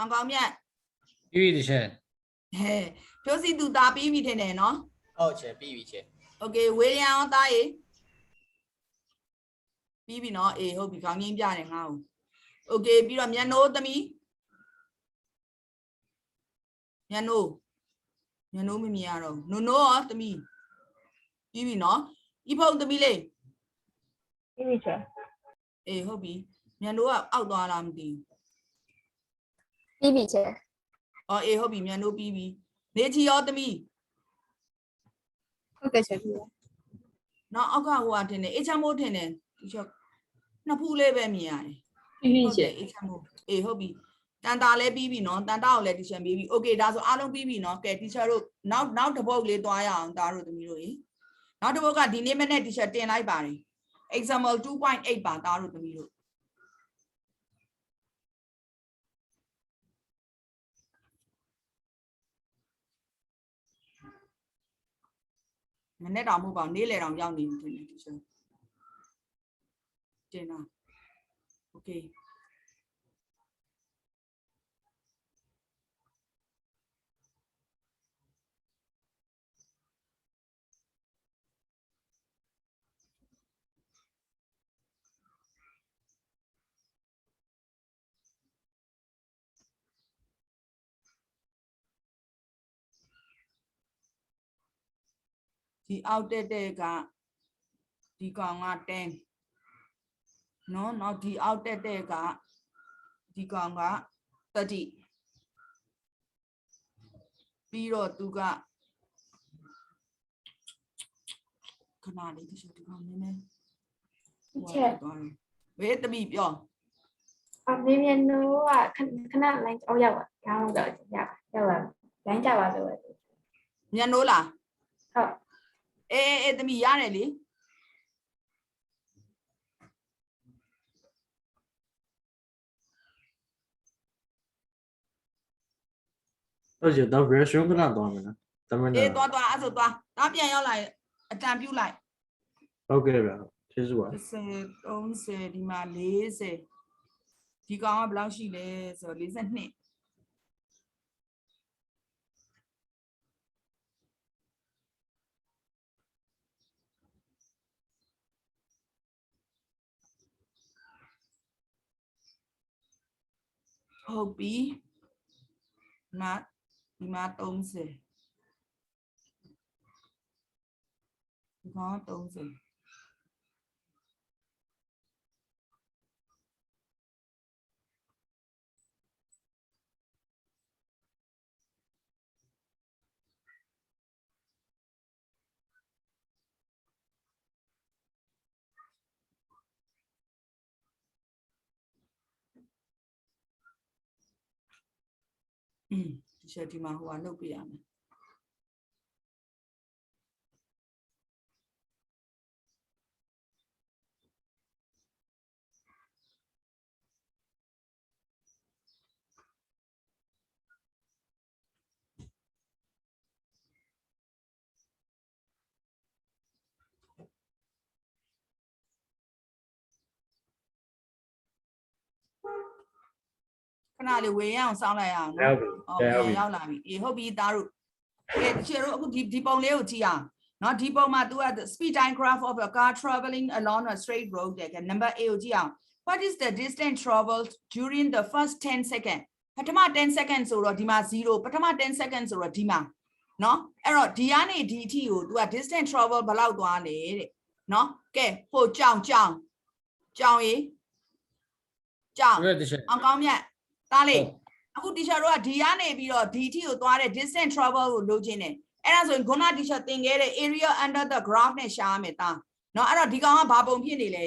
S1: င်ကောင်းမြတ်
S8: ပြီးပြီတချေ
S1: ဟဲ့ဖြိုးစီသူသားပြီးပြီထင်တယ်နော်
S3: ဟုတ်ချေပြီးပြီချေ
S1: okay ဝေလျံအောင်သားရေပြီးပြီနော်အေးဟုတ်ပြီခေါင်းငင်းပြတယ်ငါ့ကို okay ပြီးတော့မြန်နိုးသမီးမြန်နိုးမမြင်ရတော့နိုးရောသမီးပြီးပြီနော်ဤဖုံသမီးလေး
S6: ပြီးပြီချေ
S1: အေးဟုတ်ပြီမြန်နိုးကအောက်သွားလားမသိဘူး
S5: ပြီးပြီချေ
S1: အော်အေးဟုတ်ပြီမြန်နိုးပြီးပြီနေချီရောသမီး
S5: ဟုတ်ကဲ့ချေပြီး
S1: နော်အောက်ကဟိုကထင်တယ်အေးချမ်းမိုးထင်တယ်ဒီချက်နှစ်ဖူးလေးပဲမြင်ရတယ်
S7: ပြီးပြီ
S1: ဟုတ်
S7: ချ
S1: တယ် ယ်အေးချမ်းမိုးအေးဟုတ်ပြီတန်တာလည်းပြီးပြီနော်တန်တာကိုလည်းတီချာပြီးပြီโอเคဒါဆိုအားလုံးပြီးပြီနော်ကဲတီချာတို့နောက်တစ်ပုတ်လေးသွားရအောင်ဒါတို့သမီးတို့ရေနောက်တစ်ပုတ်ကဒီနေ့မနေ့တီချာတင်လိုက်ပါတယ် example 2.8 ပါဒါတို့သမီးတို့မနေ့တောင်မဟုတ်ပါဘူးနေ့လယ်တောင်ရောက်နေပြီထင်တယ်တီချာတင်တာโอเคဒီအောက်တက်တဲ့ကဒီကောင်က10နော်ဒီအောက်တက်တဲ့ကဒီကောင်က30ပြီးတော့သူကခဏလေးဒီချက်ဒီကောင်နည်းနည်း
S5: ချေ
S1: ဘယ်တမိပြော
S5: အမေမြန်နိုးကခဏလိုင်းအောင်ရောက်ပါကောင်းတော့ရောက်ပါလိုင်းကြပါလို့
S1: မြန်နိုးလား
S5: ဟုတ်
S1: အေးတမိရတယ်လေ
S2: တော့ကျတော့ restaurant ကသွားမယ်နော်တမန်
S1: အေးသွားအဲ့ဆိုသွားဒါပြန်ရောက်လာရင်အတန်ပြုတ်လိုက်
S2: ဟုတ်ကဲ့ဗျာကျေးဇူးပါ
S1: 30 30ဒီမှာ40ဒီကောင်ကဘယ်လောက်ရှိလဲဆိုတော့42ဟုတ်ပြီဒီမှာ30ဒီကောင်က30ဒီချက်ဒီမှာဟိုကလုပ်ပြရမယ်ခဏလေးဝေရအောင်စောင်းလိုက်အောင်နော်ရောက်လာပြီအေးဟုတ်ပြီသားတို့ကဲချေတို့အခုဒီပုံလေးကိုကြည့်အောင်နော်ဒီပုံမှာ तू က speed time graph of a car traveling along a straight road တဲ့ number A ကိုကြည့်အောင် what is the distance traveled during the first 10 second ပထမ10 second ဆိုတော့ဒီမှာ0ပထမ10 second ဆိုတော့ဒီမှာနော်အဲ့တော့ဒီကနေဒီအထိကို तू က distance travel ဘယ်လောက်သွားလဲတဲ့နော်ကဲဟိုကြောင်ရေးကြောင်
S8: ဟုတ်တချေ
S1: အောင်ကောင်းမြတ်တားလေအခု teacher တို့ကဒီကနေပြီးတော့ဒီအထိကိုသွားတဲ့ distance travel ကိုလိုချင်တယ်အဲ့ဒါဆိုရင်ခုန teacher သင်ခဲ့တဲ့ area under the graph နဲ့ရှာရမယ်တာเนาะအဲ့တော့ဒီကောင်ကဘာပုံဖြစ်နေလဲ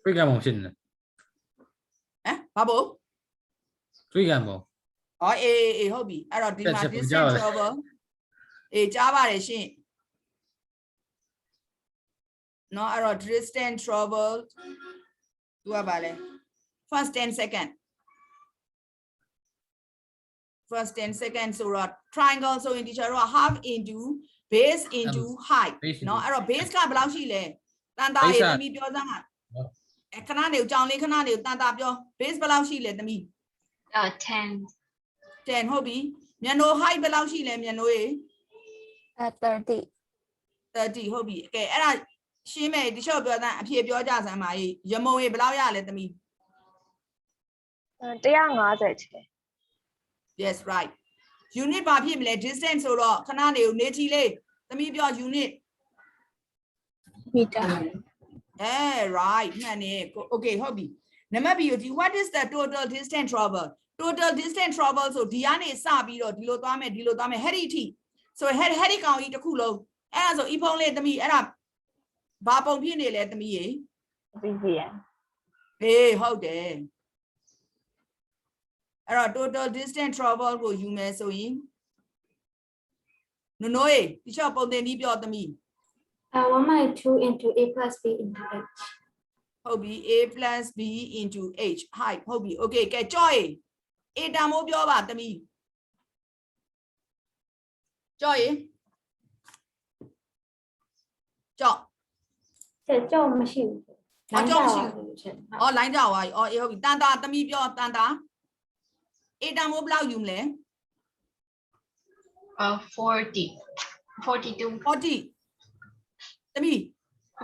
S8: တွေ့ကံပုံဖြစ်နေ
S1: ဟမ်ဘာပုံ
S8: တွေ့ကံပုံ
S1: อ๋อအေးဟုတ်ပြီအဲ့တော့ဒီမှာ distance travel ကြားပါတယ်ရှင့်เนาะအဲ့တော့ distance travel သူကဘာလဲ first 10 second first 10 seconds ဆိုတော့ triangle ဆိုရင် teacher တို့က half into base into height
S8: base into-
S1: เนาะအဲ့တော့ base ကဘယ်လောက်ရှိလဲတန်တာရေသမီးပြောစမ်းမှာခဏနေကြောင်လေးခဏနေတန်တာပြော base ဘယ်လောက်ရှိလဲသမီး
S4: 10
S1: 10ဟုတ်ပြီမြန်နို height ဘယ်လောက်ရှိလဲမြန်နိုရေ
S5: 30
S1: 30ဟုတ်ပြီကဲအဲ့ဒါရှင်းမယ်ဒီချက်ပြောစမ်းအဖြေပြောကြစမ်းပါရေရမုံရေဘယ်လောက်ရလဲသမီး
S5: 150ချေ
S1: yes right unit ဘာဖြစ်မလဲ distance ဆိုတော့ခဏနေကိုနေချီလေးသမီးပြော unit
S7: meter
S1: right မှန်နေ okay ဟုတ်ပြီနံပါတ် B ကိုဒီ what is the total distance travel total distance travel ဆိုဒီကနေစပြီးတော့ဒီလိုသွားမယ်ဒီလိုသွားမယ် heady အထိဆို heady ကောင်ကြီးတစ်ခုလုံးအဲ့ဒါဆို e ဖုန်းလေးသမီးအဲ့ဒါဘာပုံဖြစ်နေလဲသမီးရေ
S6: BCM
S1: အေးဟုတ်တယ်အဲ့တော့ total distance travel ကိုယူမယ်ဆိုရင်နိုးရေဒီချက်ပုံတင်ပြီးပြောသမီး
S9: 1/2 into a plus b into h
S1: ဟုတ်ပြီ a plus b into h height ဟုတ်ပြီ okay ကဲကြော့ရေ a တန်မိုးပြောပါသမီးကြော့ရေကြော့
S9: ကြောက်မရှိဘူး
S1: ကြော့မရှိဘူးအော်လိုင်းကြော့သွားပြီအော်အေးဟုတ်ပြီတန်တာသမီးပြောတန်တာ a တန်မိုးဘယ်လောက်ယူမလဲ
S4: 40 42
S1: 40သမီး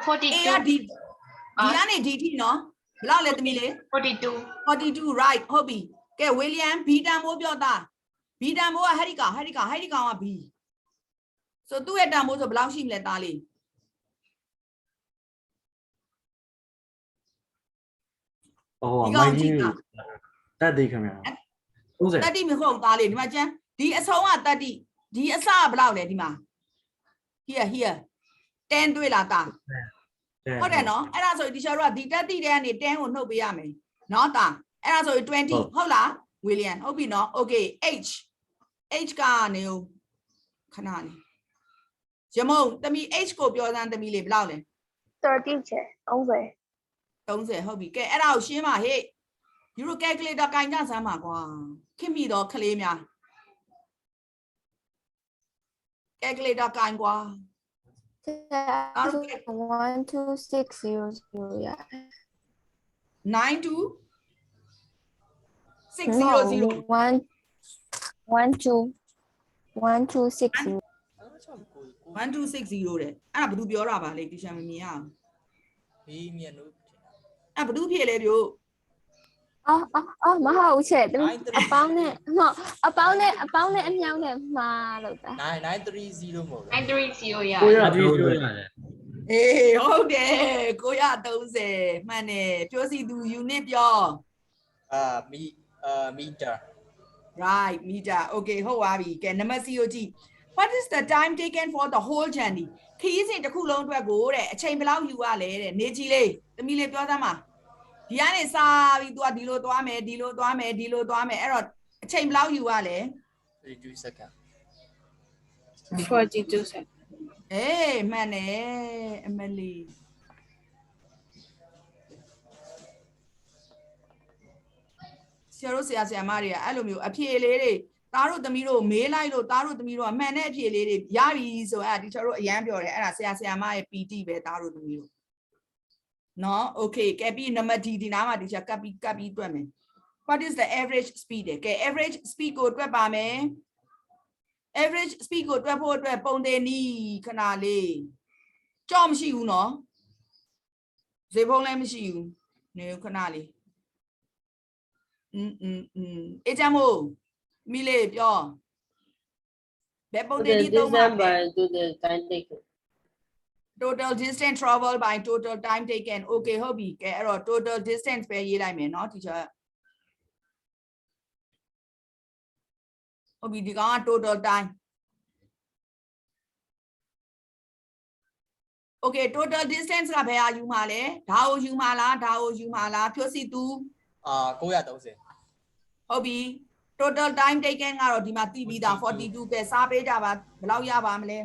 S4: 42
S1: a ကဒီကနေဒီထိနော်ဘယ်လောက်လဲသမီးလေ
S4: 42
S1: 42 right ဟုတ်ပြီကဲဝီလျံ b တန်မိုးပြောတာ b တန်မိုးကဟဲဒီကောင်က b ဆိုသူ့ရဲ့တန်မိုးဆိုဘယ်လောက်ရှိမလဲသားလေး
S2: အော်
S1: ဒီ
S2: မို
S1: ကောင်
S2: င်း
S1: ကြ
S2: ကြီး
S1: ည့်တာ
S2: တက်သေးခင်ဗျာ30
S1: 30မဟုတ်သားလေးဒီမှာကျန်ဒီအဆုံးက30ဒီအစကဘယ်လောက်လဲဒီမှာ here 10တွေ့လားသားဟုတ်တယ်နော်အဲ့ဒါဆိုဒီချာတို့ကဒီတက်တိတဲ့ကနေ10ကိုနှုတ်ပေးရမယ်နော်သားအဲ့ဒါဆို20ဟုတ်လားဝီလျံဟုတ်ပြီနော် okay h ကနေခဏလေးရမုံသမီး h ကိုပြောစမ်းသမီးလေးဘယ်လောက်လဲ
S5: 30ချေ30
S1: 30ဟုတ်ပြီကဲအဲ့ဒါကိုရှင်းပါဟေ့ယူရို calculator ကင်ကြစမ်းပါကွာခင်မိတော့ခလေးများ calculator ကင်ကွာ
S5: 12600 yeah
S1: 9 to 600
S5: 1260
S1: 1260တဲ့အဲ့ဒါဘယ်သူပြောတာပါလဲတီရှာမမြင်ရအောင်
S3: ဘေးမြန်လို့
S1: အဲ့ဘယ်သူဖြေလဲပြို့
S5: အော်မဟုတ်ချေအပေါင်းနဲ့မဟုတ်အပေါင်းနဲ့အမြောင်းနဲ့မှားလို့တာ
S3: 930မဟုတ်လား
S4: 930 yeah
S2: ကိုရ
S8: အပြေး
S2: 30
S8: ပြောရတယ်
S1: အေးဟုတ်တယ်930မှန်တယ်ပြောစီသူ unit ပြော
S3: meter
S1: right meter okay ဟုတ်ပါပြီကဲနံပါတ် C ကိုကြည့် what is the time taken for the whole journey ခရီးစဉ်တစ်ခုလုံးအတွက်ကိုတဲ့အချိန်ဘယ်လောက်ယူရလဲတဲ့နေကြီးလေးသမီးလေးပြောစမ်းပါဒီကနေစာပြီး तू ကဒီလိုသွားမယ်အဲ့တော့အချိန်ဘယ်လောက်ယူရလဲ
S3: 32 second
S7: 42 seconds
S1: အေးမှန်တယ်အမလီဆရာတို့ဆရာမတွေကအဲ့လိုမျိုးအဖြေလေးတွေသားတို့သမီးတို့မေးလိုက်လို့သားတို့သမီးတို့အမှန်တဲ့အဖြေလေးတွေရပြီဆိုအဲ့ဒါတီချာတို့အရန်ပြောတယ်အဲ့ဒါဆရာမရဲ့ PT ပဲသားတို့သမီးတို့နော် okay ကဲပြီးနံပါတ် D ဒီနားမှာတီချာကပ်ပြီးတွက်မယ် what is the average speed ကဲ average speed ကိုတွက်ပါမယ် average speed ကိုတွက်ဖို့အတွက်ပုံသေးနီးခဏလေးကြော့မရှိဘူးနော်ဇေဖုံးလည်းမရှိဘူးနေခဏလေးအေးချမ်းမို့မိလေးပြောဘယ်ပုံသေးနီးသုံးပါလဲ
S7: to the time taken
S1: total distance travel by total time taken okay ဟုတ်ပြီကဲအဲ့တော့ total distance ပဲရေးလိုက်မယ်နော် teacher ဟုတ်ပြီဒီကောင်က total time okay total distance ကဘယ်ဟာယူမှာလဲဒါကိုယူမှာလားဖြိုးစီသူ
S3: 930
S1: ဟုတ်ပြီ total time taken ကတော့ဒီမှာတည်ပြီးသား42ပဲစားပေးကြပါဘယ်လောက်ရပါမလဲ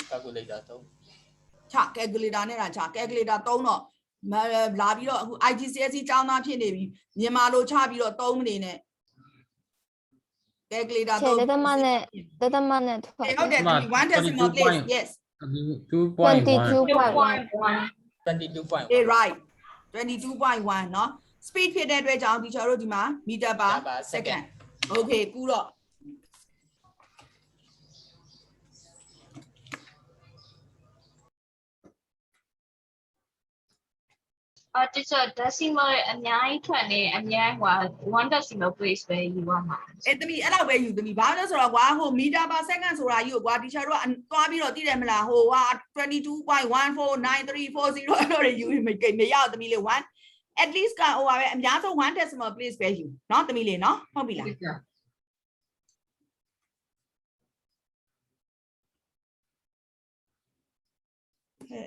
S3: calculator သုံး
S1: ချ calculator နဲ့ချ calculator သုံးတော့လာပြီးတော့အခု IGCSE ကျောင်းသားဖြစ်နေပြီမြန်မာလိုချပြီးတော့သုံးမနေနဲ့ calculator
S5: ချက်တက်တက်မနဲ့ထွက်တယ်
S1: ဟုတ်တယ်သမီး 1 decimal place yes
S8: 22.1
S1: right 22.1 เนาะ speed ဖြစ်တဲ့အတွက်ကြောင့် teacher တို့ဒီမှာ meter per second okay ကူတော့
S4: teacher decimal အများကြီးထွက်နေအများဟို1 decimal place ပဲယူရမှာ
S1: သမီးအဲ့လောက်ပဲယူသမီးဘာလို့လဲဆိုတော့ကွာဟို meter per second ဆိုတာကြီးကိုကွာ teacher တို့ကသွားပြီးတော့သိတယ်မလားဟိုဟာ 22.1493440 အဲ့လိုတွေယူမရောက်သမီးလေး1 at least ကဟိုပါပဲအများဆုံး1 decimal place ပဲယူเนาะသမီးလေးเนาะဟုတ်ပြီလား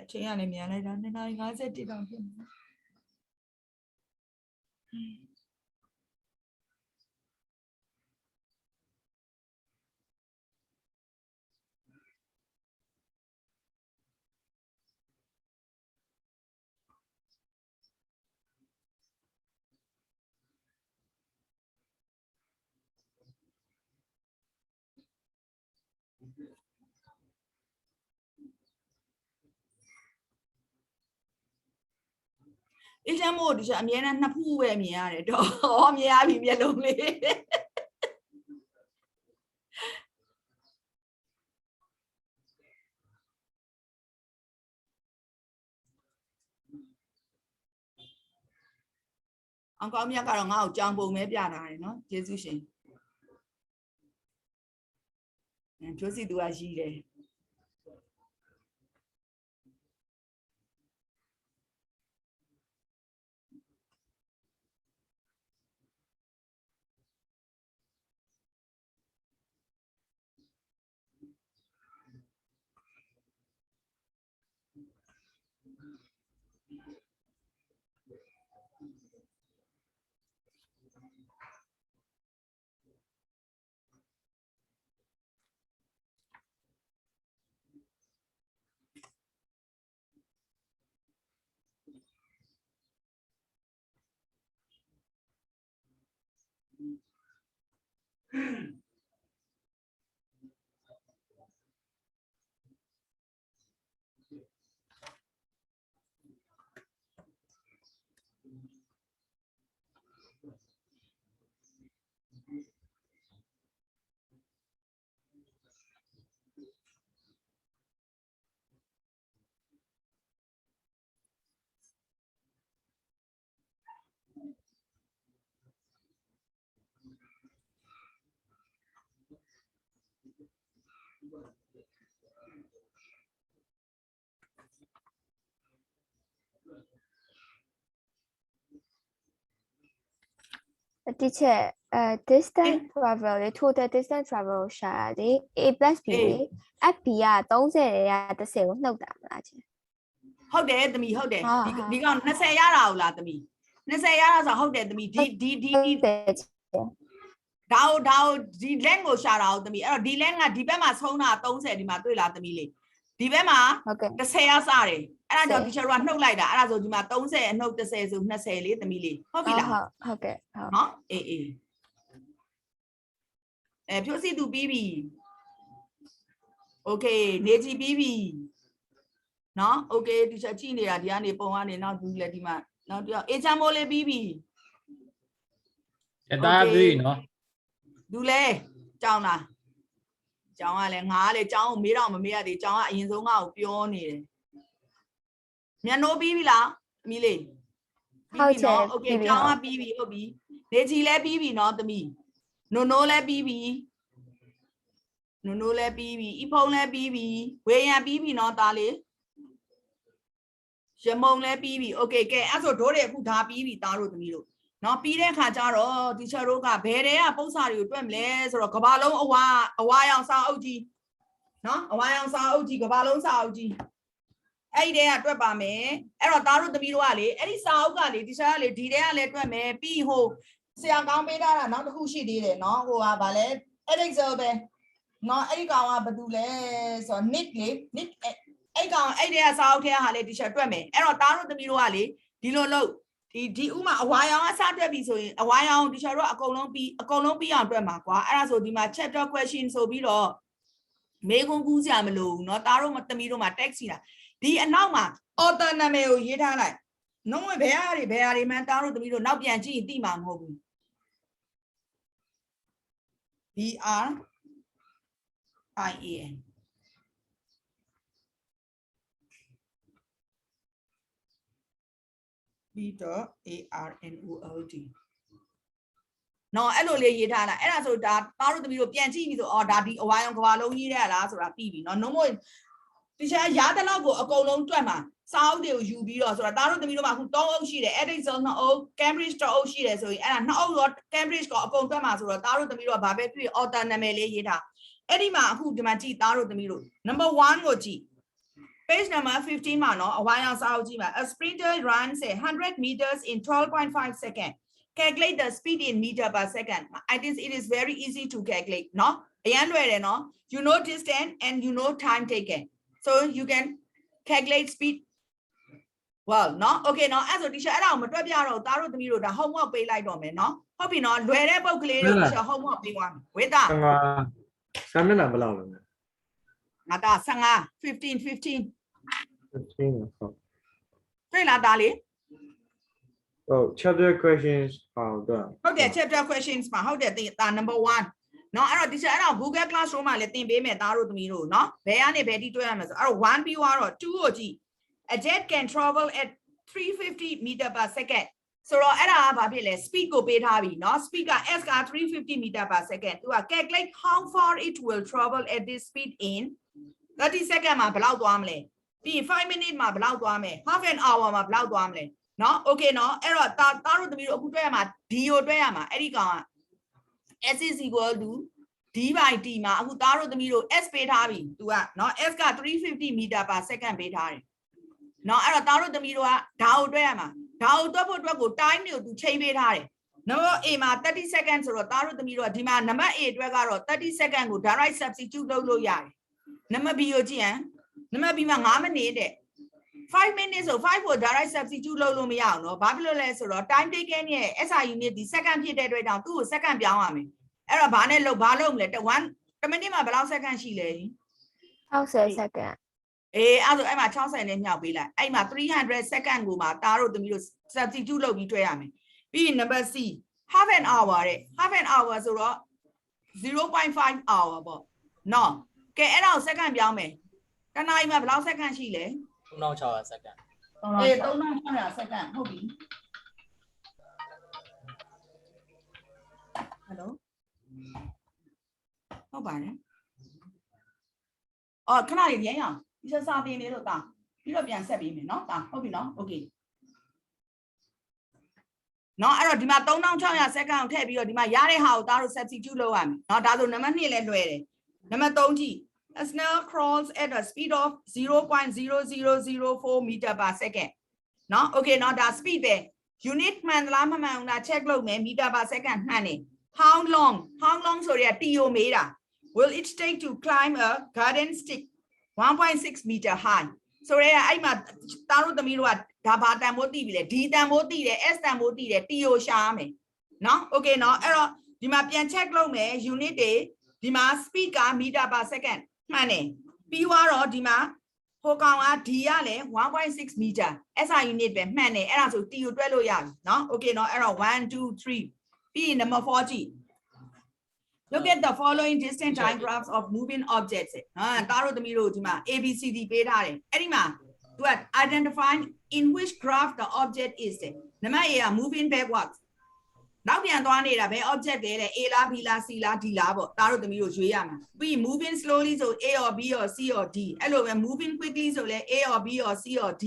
S1: အချိန်ကလည်းမြန်လိုက်တာ2:51တောင်ဖြစ်နေအေးချမ်းမို့ဒီအမြဲတမ်းနှစ်ဖူးပဲမြင်ရတယ်တော့မြင်ရပြီမျက်လုံးလေးအောင်ကောင်းမြတ်ကတော့ငါ့ကိုကြောင်ပုံပဲပြထားတယ်နော်ယေရှုရှင်ဖြိုးစီသူကရှိတယ်
S5: ဒီချက်distance travel လေ total distance travel ရှာလေ a plus b လေ fb က30ရ30ကိုနှုတ်တာမလားချင်း
S1: ဟုတ်တယ်သမီးဟုတ်တယ်ဒီကောင်20ရတာဟုတ်လားသမီး20ရတာဆိုဟုတ်တယ်သမီးဒီဒါဒီ length ကိုရှာတာဟုတ်သမီးအဲ့တော့ဒီ length ကဒီဘက်မှာဆုံးတာ30ဒီမှာတွေ့လားသမီးလေးဒီဘက်မှာ10ရစတယ်အဲ့ဒါကြောင့် teacher ကနှုတ်လိုက်တာအဲ့ဒါဆိုဒီမှာ30အနှုတ်30ဆို20လေးသမီးလေးဟုတ်ပြီလား
S5: ဟုတ်ကဲ့ဟုတ်
S1: နော်အေးဖြိုးစီသူပြီးပြီ okay နေကြည့်ပြီးပြီနော် okay teacher ကြည့်နေတာဒီကနေပုံကနေနောက်သူလည်းဒီမှာနောက်တစ်ယောက်အေချမ်းမိုးလေးပြီးပြီ
S8: အသားပြီးနော်
S1: သူလဲကြောင်းလားကြောင်းကလည်းငါကလည်းကြောင်းကိုမေးတော့မမေးရသေးကြောင်းကအရင်ဆုံးငါ့ကိုပြောနေတယ်မျက်နှိုးပြီးပြီလားသမီးလေး
S5: ဟုတ်တယ်
S1: okay ကြောင်းကပြီးပြီဟုတ်ပြီနေချီလဲပြီးပြီနော်သမီးနိုးလဲပြီးပြီနိုးလဲပြီးပြီဤဖုံးလဲပြီးပြီဝေရန်ပြီးပြီနော်သားလေးရမုံလဲပြီးပြီ okay ကဲအဲ့ဆိုတို့တွေအခုဒါပြီးပြီသားတို့သမီးတို့နော်ပြီးတဲ့ခါကျတော့ teacher တို့ကဘယ်တဲကပုံစာတွေကိုတွက်မလဲဆိုတော့ကဘာလုံးအဝါရောင်စာအုပ်ကြီးနော်အဝါရောင်စာအုပ်ကြီးကဘာလုံးစာအုပ်ကြီးအဲ့ဒီတဲကတွက်ပါမယ်အဲ့တော့သားတို့သမီးတို့ကလေအဲ့ဒီစာအုပ်ကလေ teacher ကလေဒီတဲကလည်းတွက်မယ်ပြီးဟိုဆရာကောင်းပေးထားတာနောက်တစ်ခုရှိသေးတယ်နော်ဟိုဟာဗာလဲ Excel ပဲနော်အဲ့ဒီကောင်ကဘာတူလဲဆိုတော့ nick လေ nick အဲ့ကောင်အဲ့တဲကစာအုပ်ထဲကဟာလေ teacher တွက်မယ်အဲ့တော့သားတို့သမီးတို့ကလေဒီလိုလုပ် ဒီဥမာအဝါရောင်အစတက်ပြီဆိုရင်အဝါရောင်ဒီချာတို့အကုန်လုံးပြီးအောင်တွက်မှာကွာအဲ့ဒါဆိုဒီမှာ chapter question ဆိုပြီးတော့မေးခွန်းကူးစရာမလိုဘူးเนาะသားတို့သမီးတို့မှာ text စီတာဒီအနောက်မှာ author နာမည်ကိုရေးထားလိုက်နှုံးဝင်ဘယ်ဟာတွေမှသားတို့သမီးတို့နောက်ပြန်ကြည့်ရင်သိမှာမဟုတ်ဘူး BRIAN B.ARNOLD နော်အဲ့လိုလေးရေးထားလိုက်အဲ့ဒါဆိုဒါသားတို့သမီးတို့ပြန်ကြည့်ပြီဆိုအော်ဒါဒီအဝါရောင်ကဘာလုံးရေးရလားဆိုတာပြီးပြီနော်နှုံးမို့ဒီချာရားတဲ့လောက်ကိုအကုန်လုံးတွက်မှာစာအုပ်တွေကိုယူပြီးတော့ဆိုတာသားတို့သမီးတို့မှာအခု3အုပ်ရှိတယ် Edison 2အုပ် Cambridge 1အုပ်ရှိတယ်ဆိုရင်အဲ့ဒါ2အုပ်တော့ Cambridge ကအကုန်တွက်မှာဆိုတော့သားတို့သမီးတို့ကဘာပဲဖြစ် author နာမည်လေးရေးထားအဲ့ဒီမှာအခုဒီမှာကြည့်သားတို့သမီးတို့ number 1ကိုကြည့် page number 15မှာနော်အဝါရောင်စာအုပ်ကြည့်မှာ a sprinter runs 100 meters in 12.5 seconds calculate the speed in meter per second I think it is very easy to calculate နော်အရင်လွယ်တယ်နော် you know distance and you know time taken so you can calculate speed well နော် okay နော်အဲ့ဆိုဒီချက်အဲ့ဒါကိုမတွက်ပြတော့သားတို့သမီးတို့ဒါ homework ပေးလိုက်တော့မယ်နော်ဟုတ်ပြီနော်လွယ်တဲ့ပုတ်ကလေးတွေဒီချက် homework ပေးသွားမယ်ဝေတာ
S2: 15 မျက်နှာဘယ်လောက်လဲ
S1: ငါသား15 15
S2: 15ဟုတ်
S1: တွေ့လားသားလေး
S2: ဟုတ် chapter questions ဟုတ်တယ်
S1: chapter questions မှာဟုတ်တယ်ဒါ number 1နော်အဲ့တော့ဒီချက်အဲ့တော့ Google Classroom မှာလည်းသင်ပေးမယ်သားတို့သမီးတို့နော်ဘယ်ကနေဘယ်ထိတွဲရမလဲဆိုအဲ့တော့1ပြီးတော့2ကိုကြည့် a jet can travel at 350 meter per second ဆိုတော့အဲ့ဒါကဘာဖြစ်လဲ speed ကိုပေးထားပြီနော် speed က s က350 meter per second သူက calculate how far it will travel at this speed in 30 second မှာဘယ်လောက်သွားမလဲပြီး5 minute မှာဘယ်လောက်သွားမလဲ half an hour မှာဘယ်လောက်သွားမလဲနော် okay နော်အဲ့တော့သားတို့သမီးတို့အခုတွဲရမှာ d ကိုတွဲရမှာအဲ့ဒီကောင်က s is equal to d by t မှာအခုသားတို့သမီးတို့ s ပေးထားပြီ तू ကနော် s က350 meter per second ပေးထားတယ်နော်အဲ့တော့သားတို့သမီးတို့ကဓာတ်ကိုတွဲရမှာဓာတ်ကိုတွက်ဖို့အတွက်ကို time တွေကို तू ချိန်ပေးထားတယ် number a မှာ30 second ဆိုတော့သားတို့သမီးတို့ကဒီမှာ number a အတွက်ကတော့30 second ကို direct substitute လုပ်လို့ရတယ် number b ကိုကြည့်ရင် number b မှာ9မိနစ်တဲ့5 minutes ဆို5ကို direct substitute လုပ်လို့မရအောင်เนาะဘာဖြစ်လို့လဲဆိုတော့ time taken ရဲ့ SI unit ဒီ second ဖြစ်တဲ့အတွက်ကြောင့်သူ့ကို second ပြောင်းရမယ်အဲ့တော့ဘာနဲ့လုပ်မလဲ1မိနစ်မှာဘယ်လောက် second ရှိလဲ
S5: 60 second
S1: အဲ့ဆိုအဲ့မှာ60နဲ့ညှောက်ပေးလိုက်အဲ့မှာ300 second ကိုမှသားတို့သမီးတို့ substitute လုပ်ပြီးတွဲရမယ်ပြီးရင် number c half an hour တဲ့ half an hour ဆိုတော့ 0.5 hour ပေါ့နော်ကဲအဲ့ဒါကို second ပြောင်းမယ်တနားရီမှာဘယ်လောက် second ရှိလဲ
S3: 3600 second
S1: 3600 second ဟုတ်ပြီ hello ဟုတ်ပါတယ်အော်ခဏလေးရင်းအောင်ဒီစစာတင်လေးလို့တာပြီးတော့ပြန်ဆက်ပေးမယ်နော်တာဟုတ်ပြီနော် okay နော်အဲ့တော့ဒီမှာ3600 second ကိုထည့်ပြီးတော့ဒီမှာရတဲ့ဟာကိုသားတို့ substitute လုပ်ရမယ်နော်ဒါဆိုနံပါတ်2လည်းလွယ်တယ်နံပါတ်3ကြည့်A snail crawls at a speed of 0.0004 meter per second နော် okay နော်ဒါ speed ပဲ unit မှန်လားမမှန်ဘူးလား check လုပ်မယ် meter per second မှန်တယ် how long ဆိုရတီယိုမေးတာ will it take to climb a garden stick 1.6 meter high ဆိုရအဲ့မှာတားတို့သမီးတို့ကဒါဘာတန်ဖိုးသိပြီလဲ d တန်ဖိုးသိတယ် s တန်ဖိုးသိတယ်တီယိုရှာရမယ်နော် okay နော်အဲ့တော့ဒီမှာပြန် check လုပ်မယ် unit တွေဒီမှာ speed က meter per second မှန်တယ်ပြီးတော့ဒီမှာဟိုကောင်က d ရလဲ 1.6 meter SI unit ပဲမှန်တယ်အဲ့ဒါဆို t ကိုတွက်လို့ရပြီเนาะ okay เนาะအဲ့တော့1 2 3ပြီးရင် number 4ကြည့် look at the following distance diagrams of moving objects တားတို့သမီးတို့ဒီမှာ ABCD ပေးထားတယ်အဲ့ဒီမှာသူက identify in which graph the object is နံပါတ် A က moving backwards နောက်ပြန်သွားနေတာပဲ object တွေတဲ့ A လား B လား C လား D လားပေါ့ဒါတို့သမီးတို့ရွေးရမှာပြီး moving slowly ဆို A or B or C or D အဲ့လိုပဲ moving quickly ဆိုလဲ A or B or C or D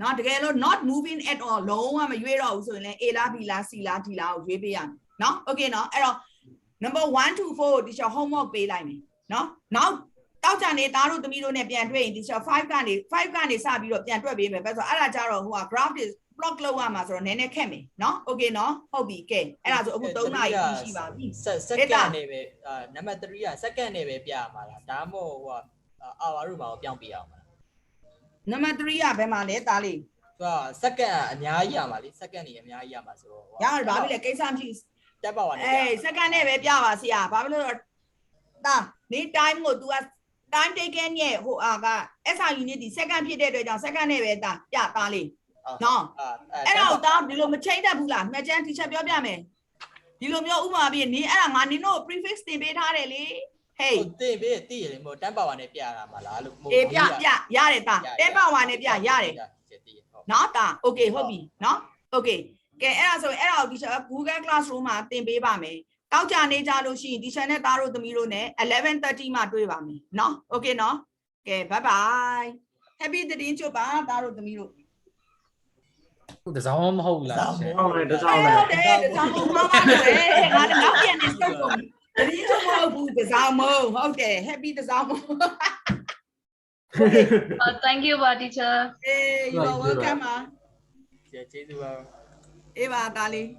S1: နော်တကယ်လို့ not moving at all လုံးဝမရွေးတော့ဘူးဆိုရင်လဲ A လား B လား C လား D လားကိုရွေးပေးရမယ်နော် okay နော်အဲ့တော့ number 1 to 4 ဒီချက် homework ပေးလိုက်မယ်နော်နောက်တောက်ကြနေသားတို့သမီးတို့နဲ့ပြန်တွေ့ရင်ဒီချက်5ကနေစပြီးတော့ပြန်တွက်ပေးမယ်ပဲဆိုတော့အဲ့ဒါကြတော့ဟိုက graph တွေ block လောက်ရမှာဆိုတော့နည်းနည်းခက်မယ်เนาะ okay เนาะဟုတ်ပြီကဲအဲ့ဒါဆိုအခု3နာရီရှိပါပြီ
S3: second နဲ့ပဲနံပါတ်3က second နဲ့ပဲပြရမှာလားဒါမှမဟုတ်ဟိုhour တို့မှာပြောင်းပြရအောင်မလား
S1: နံပါတ်3ကဘယ်မှာလဲသားလေး
S3: second အများကြီးရမှာလေ second နေအများကြီးရမှာဆိုတော့
S1: ရတယ်ဘာဖြစ်လဲကိစ္စမရှိ
S3: တက်ပါပါနဲ့
S1: အေး second နဲ့ပဲပြပါဆရာဘာဖြစ်လို့ဒါနေ time ကို तू က time taken ရဲ့ဟိုက SR unit ဒီ second ဖြစ်တဲ့အတွက်ကြောင့် second နဲ့ပဲဒါပြသားလေးနော်အဲ့တော့ဒါဒီလိုမချိန်တတ်ဘူးလားနှစ်ချမ်း teacher ပြောပြမယ်ဒီလိုမျိုးဥပမာပြနေအဲ့ဒါငါနင်တို့ prefix တင်ပေးထားတယ်လေဟေး
S3: တင်ပေးတည်ရလေမို့တက်ပါပါနဲ့ပြရမှာလားလို့
S1: အေးပြရတယ်တာ10ပါဝါနဲ့ပြရတယ်နော်တာ okay ဟုတ်ပြီနော် okay ကဲအဲ့ဒါဆိုရင်အဲ့ဒါကို teacher Google Classroom မှာသင်ပေးပါမယ်တောက်ကြနေကြလို့ရှိရင် teacher နဲ့သားတို့သမီးတို့နဲ့ 11:30 မှာတွေ့ပါမယ်နော် okay နော်ကဲ bye bye happy သတင်းချုပ်ပါသားတို့သမီးတို့
S8: တစောင်းမဟုတ်လားရှင်
S2: ဟုတ်တယ်တစ်စောင်း
S1: ဟုတ်တယ်တစောင်းမဟုတ်ပါဘူးငါနောက်ပြန်နေစုပ်ကုန်သတင်းချုပ်မဟုတ်ဘူးတစောင်းမဟုတ်တယ် happy တစောင်းမ
S4: Thank you, teacher.
S1: Hey, you are welcome.
S3: ကျေးဇူးပါ
S1: Eva, darling.